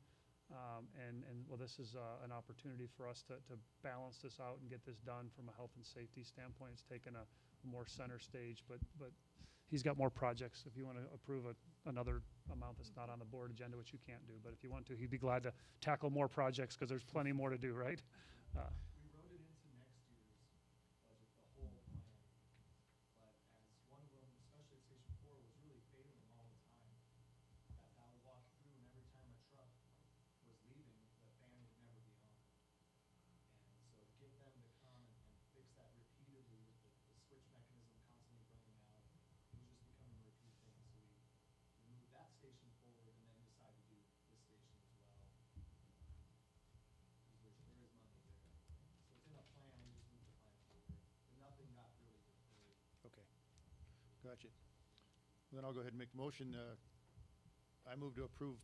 and well, this is an opportunity for us to balance this out and get this done from a health and safety standpoint. It's taken a more center stage, but he's got more projects. If you want to approve another amount that's not on the board agenda, which you can't do, but if you want to, he'd be glad to tackle more projects because there's plenty more to do, right? We wrote it into next year's budget, the whole plan. But as one of them, especially at Station 4, was really failing them all the time. That I would walk through, and every time a truck was leaving, the fan would never be on. And so to get them to come and fix that repeatedly with the switch mechanism constantly burning out, it was just becoming a repeat thing. So we moved that station forward and then decided to do this station as well. There is money there. So it's in a plan, we just moved the plan forward. But nothing got really deferred. Okay, gotcha. Then I'll go ahead and make the motion. I move to approve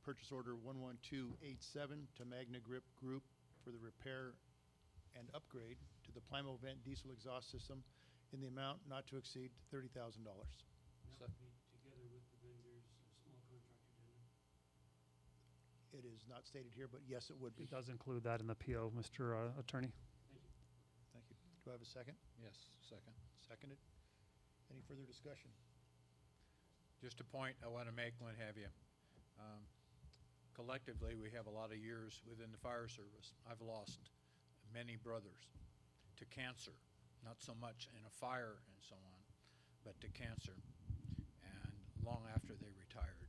purchase order 11287 to Magna Grip Group for the repair and upgrade to the Plimo Vent diesel exhaust system in the amount not to exceed $30,000. And that would be together with the vendors, a small contractor dinner. It is not stated here, but yes, it would be. It does include that in the PO, Mr. Attorney. Thank you. Thank you. Do I have a second? Yes, second. Seconded. Any further discussion? Just a point I want to make, what have you. Collectively, we have a lot of years within the fire service. I've lost many brothers to cancer, not so much in a fire and so on, but to cancer, and long after they retired,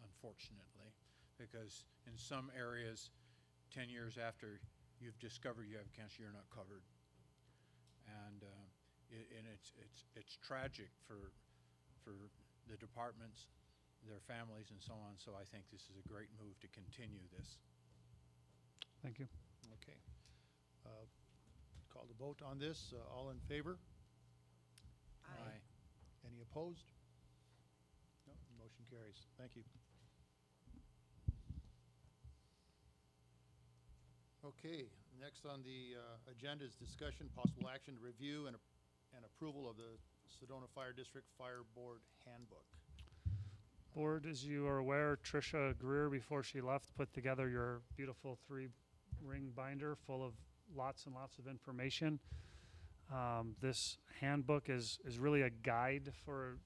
unfortunately, because in some areas, 10 years after you've discovered you have cancer, you're not covered. And it's tragic for the departments, their families, and so on. So I think this is a great move to continue this. Thank you. Okay. Call the vote on this. All in favor? Aye. Any opposed? No, motion carries. Thank you. Okay, next on the agenda is discussion, possible action to review and approval of the Sedona Fire District Fire Board Handbook. Board, as you are aware, Tricia Greer, before she left, put together your beautiful 3-ring binder full of lots and lots of information. This handbook is really a guide for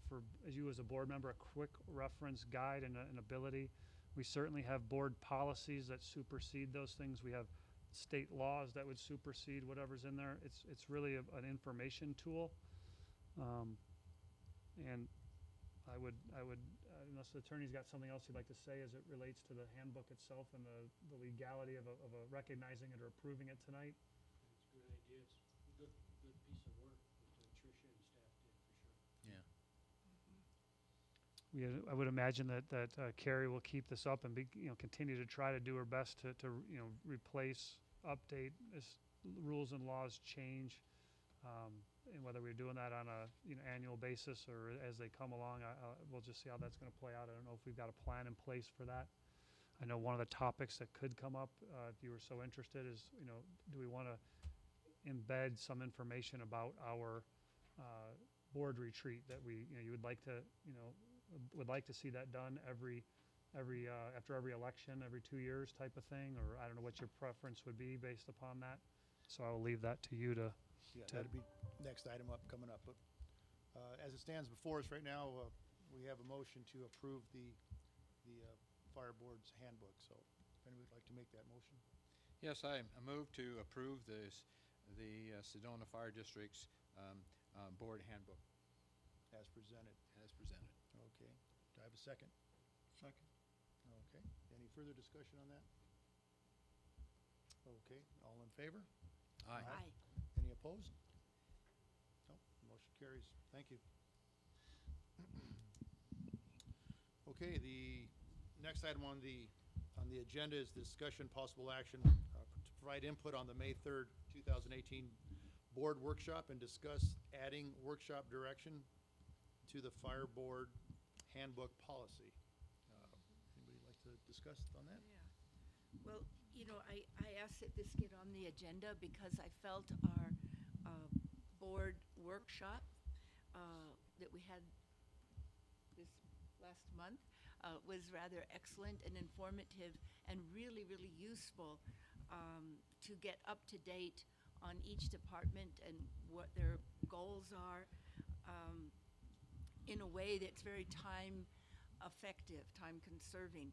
you as a board member, a quick reference guide and an ability. We certainly have board policies that supersede those things. We have state laws that would supersede whatever's in there. It's really an information tool. And I would, unless the attorney's got something else he'd like to say as it relates to the handbook itself and the legality of a recognizing it or approving it tonight. It's a good idea. It's a good piece of work that Tricia and staff did, for sure. Yeah. I would imagine that Carrie will keep this up and continue to try to do her best to replace, update as rules and laws change, and whether we're doing that on a annual basis or as they come along, we'll just see how that's going to play out. I don't know if we've got a plan in place for that. I know one of the topics that could come up, if you were so interested, is do we want to embed some information about our board retreat that you would like to see that done after every election, every 2 years type of thing, or I don't know what your preference would be based upon that. So I'll leave that to you to. Yeah, that'd be next item up, coming up. But as it stands before us right now, we have a motion to approve the Fire Board's handbook. So if anyone would like to make that motion. Yes, I move to approve the Sedona Fire District's board handbook As presented. as presented. Okay. Do I have a second? Second. Okay. Any further discussion on that? Okay. All in favor? Aye. Aye. Any opposed? No. Motion carries. Thank you. Okay. The next item on the agenda is discussion, possible action to provide input on the May 3rd, 2018 board workshop and discuss adding workshop direction to the Fire Board handbook policy. Anybody like to discuss on that? Yeah. Well, I asked that this get on the agenda because I felt our board workshop that we had this last month was rather excellent and informative and really, really useful to get up to date on each department and what their goals are in a way that's very time effective, time conserving.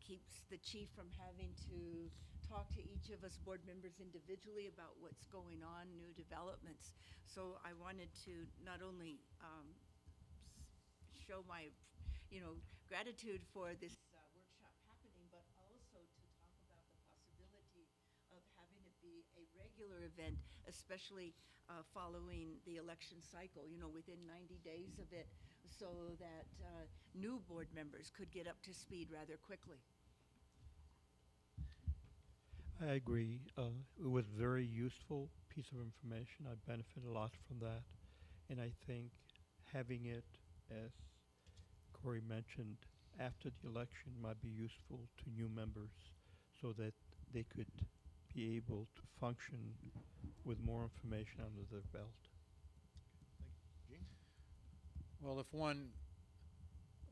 Keeps the chief from having to talk to each of us board members individually about what's going on, new developments. So I wanted to not only show my, gratitude for this workshop happening, but also to talk about the possibility of having it be a regular event, especially following the election cycle, within 90 days of it, so that new board members could get up to speed rather quickly. I agree. It was a very useful piece of information. I benefited a lot from that. And I think having it, as Corey mentioned, after the election might be useful to new members so that they could be able to function with more information under their belt. Thank you. Gene? Well, if one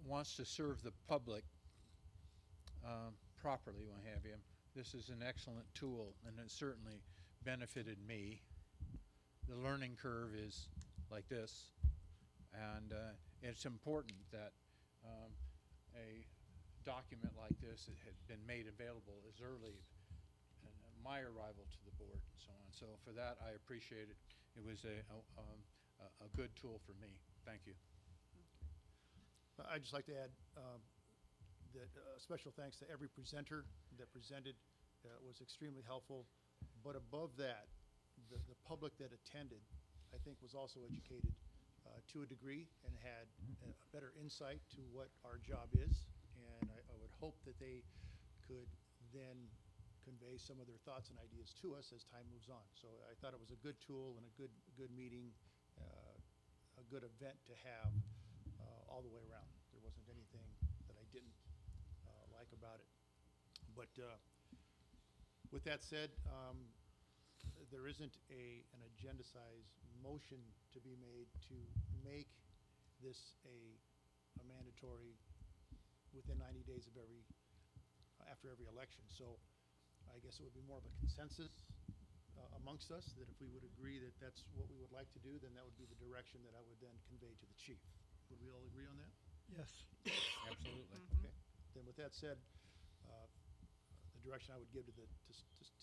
wants to serve the public properly, what have you, this is an excellent tool, and it certainly benefited me. The learning curve is like this, and it's important that a document like this that had been made available as early in my arrival to the board and so on. So for that, I appreciate it. It was a good tool for me. Thank you. I'd just like to add that special thanks to every presenter that presented. Was extremely helpful. But above that, the public that attended, I think, was also educated to a degree and had a better insight to what our job is. And I would hope that they could then convey some of their thoughts and ideas to us as time moves on. So I thought it was a good tool and a good meeting, a good event to have all the way around. There wasn't anything that I didn't like about it. But with that said, there isn't an agenda-sized motion to be made to make this a mandatory within 90 days of after every election. So I guess it would be more of a consensus amongst us that if we would agree that that's what we would like to do, then that would be the direction that I would then convey to the chief. Would we all agree on that? Yes. Absolutely. Okay. Then with that said, the direction I would give to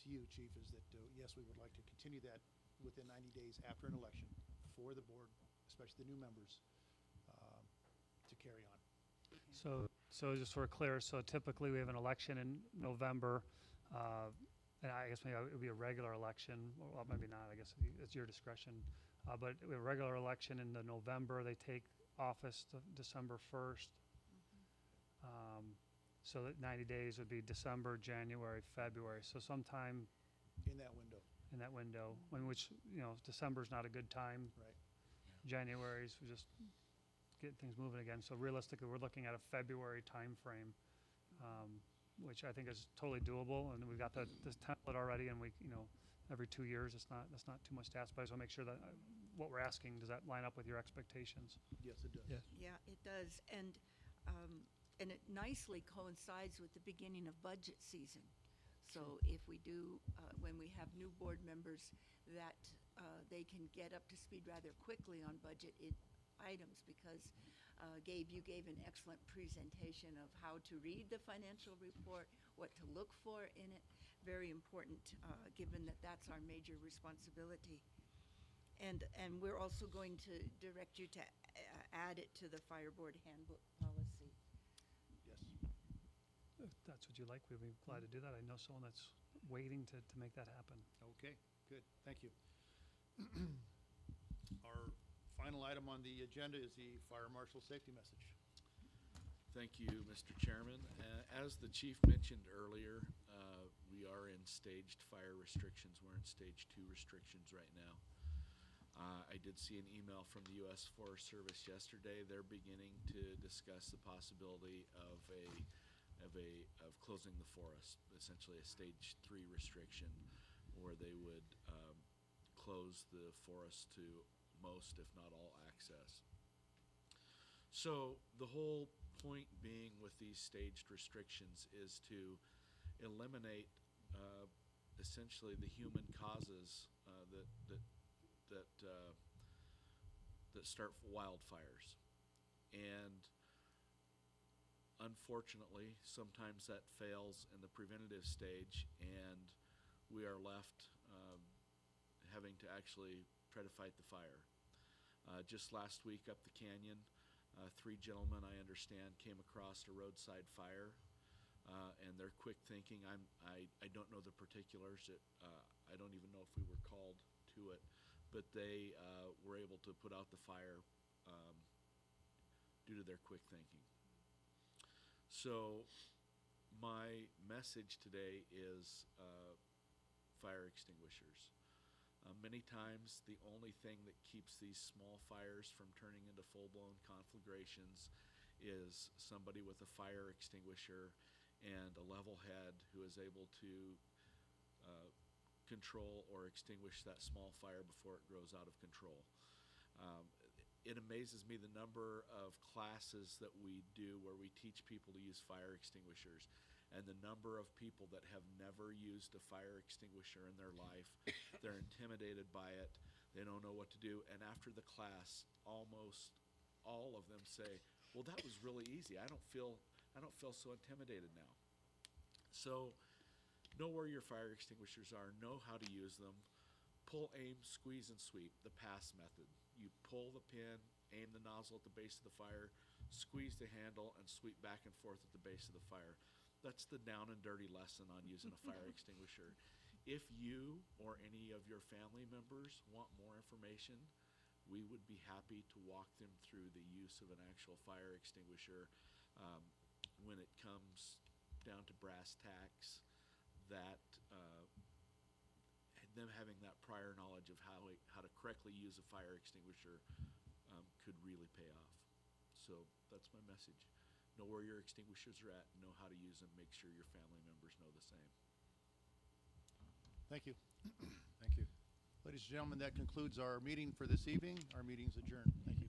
you, Chief, is that, yes, we would like to continue that within 90 days after an election for the board, especially the new members, to carry on. So just so we're clear, so typically we have an election in November, and I guess maybe it would be a regular election, well, maybe not, I guess it's your discretion. But we have a regular election in the November, they take office December 1st. So that 90 days would be December, January, February, so sometime In that window, in which, December's not a good time. right? January's we just get things moving again. So realistically, we're looking at a February timeframe, which I think is totally doable. And we've got this template already, and every 2 years, that's not too much to ask. But I just want to make sure that what we're asking, does that line up with your expectations? Yes, it does. Yes. Yeah, it does. And it nicely coincides with the beginning of budget season. So if we do, when we have new board members, that they can get up to speed rather quickly on budget items, because Gabe, you gave an excellent presentation of how to read the financial report, what to look for in it. Very important, given that that's our major responsibility. And we're also going to direct you to add it to the Fire Board handbook policy. Yes. If that's what you like, we'd be glad to do that. I know someone that's waiting to make that happen. Okay, good. Thank you. Our final item on the agenda is the fire marshal safety message. Thank you, Mr. Chairman. As the chief mentioned earlier, we are in staged fire restrictions. We're in stage 2 restrictions right now. I did see an email from the U.S. Forest Service yesterday. They're beginning to discuss the possibility of closing the forest, essentially a stage 3 restriction, where they would close the forest to most, if not all, access. So the whole point being with these staged restrictions is to eliminate essentially the human causes that start wildfires. And unfortunately, sometimes that fails in the preventative stage, and we are left having to actually try to fight the fire. Just last week up the canyon, 3 gentlemen, I understand, came across a roadside fire, and their quick thinking, I don't know the particulars, I don't even know if we were called to it, but they were able to put out the fire due to their quick thinking. So my message today is fire extinguishers. Many times the only thing that keeps these small fires from turning into full-blown conflagrations is somebody with a fire extinguisher and a level head who is able to control or extinguish that small fire before it grows out of control. It amazes me the number of classes that we do where we teach people to use fire extinguishers, and the number of people that have never used a fire extinguisher in their life. They're intimidated by it. They don't know what to do. And after the class, almost all of them say, well, that was really easy. I don't feel so intimidated now. So know where your fire extinguishers are, know how to use them. Pull, aim, squeeze, and sweep, the pass method. You pull the pin, aim the nozzle at the base of the fire, squeeze the handle, and sweep back and forth at the base of the fire. That's the down and dirty lesson on using a fire extinguisher. If you or any of your family members want more information, we would be happy to walk them through the use of an actual fire extinguisher. When it comes down to brass tacks, that them having that prior knowledge of how to correctly use a fire extinguisher could really pay off. So that's my message. Know where your extinguishers are at, know how to use them, make sure your family members know the same. Thank you. Thank Ladies and gentlemen, that concludes our meeting for this evening. Our meeting's adjourned. Thank you.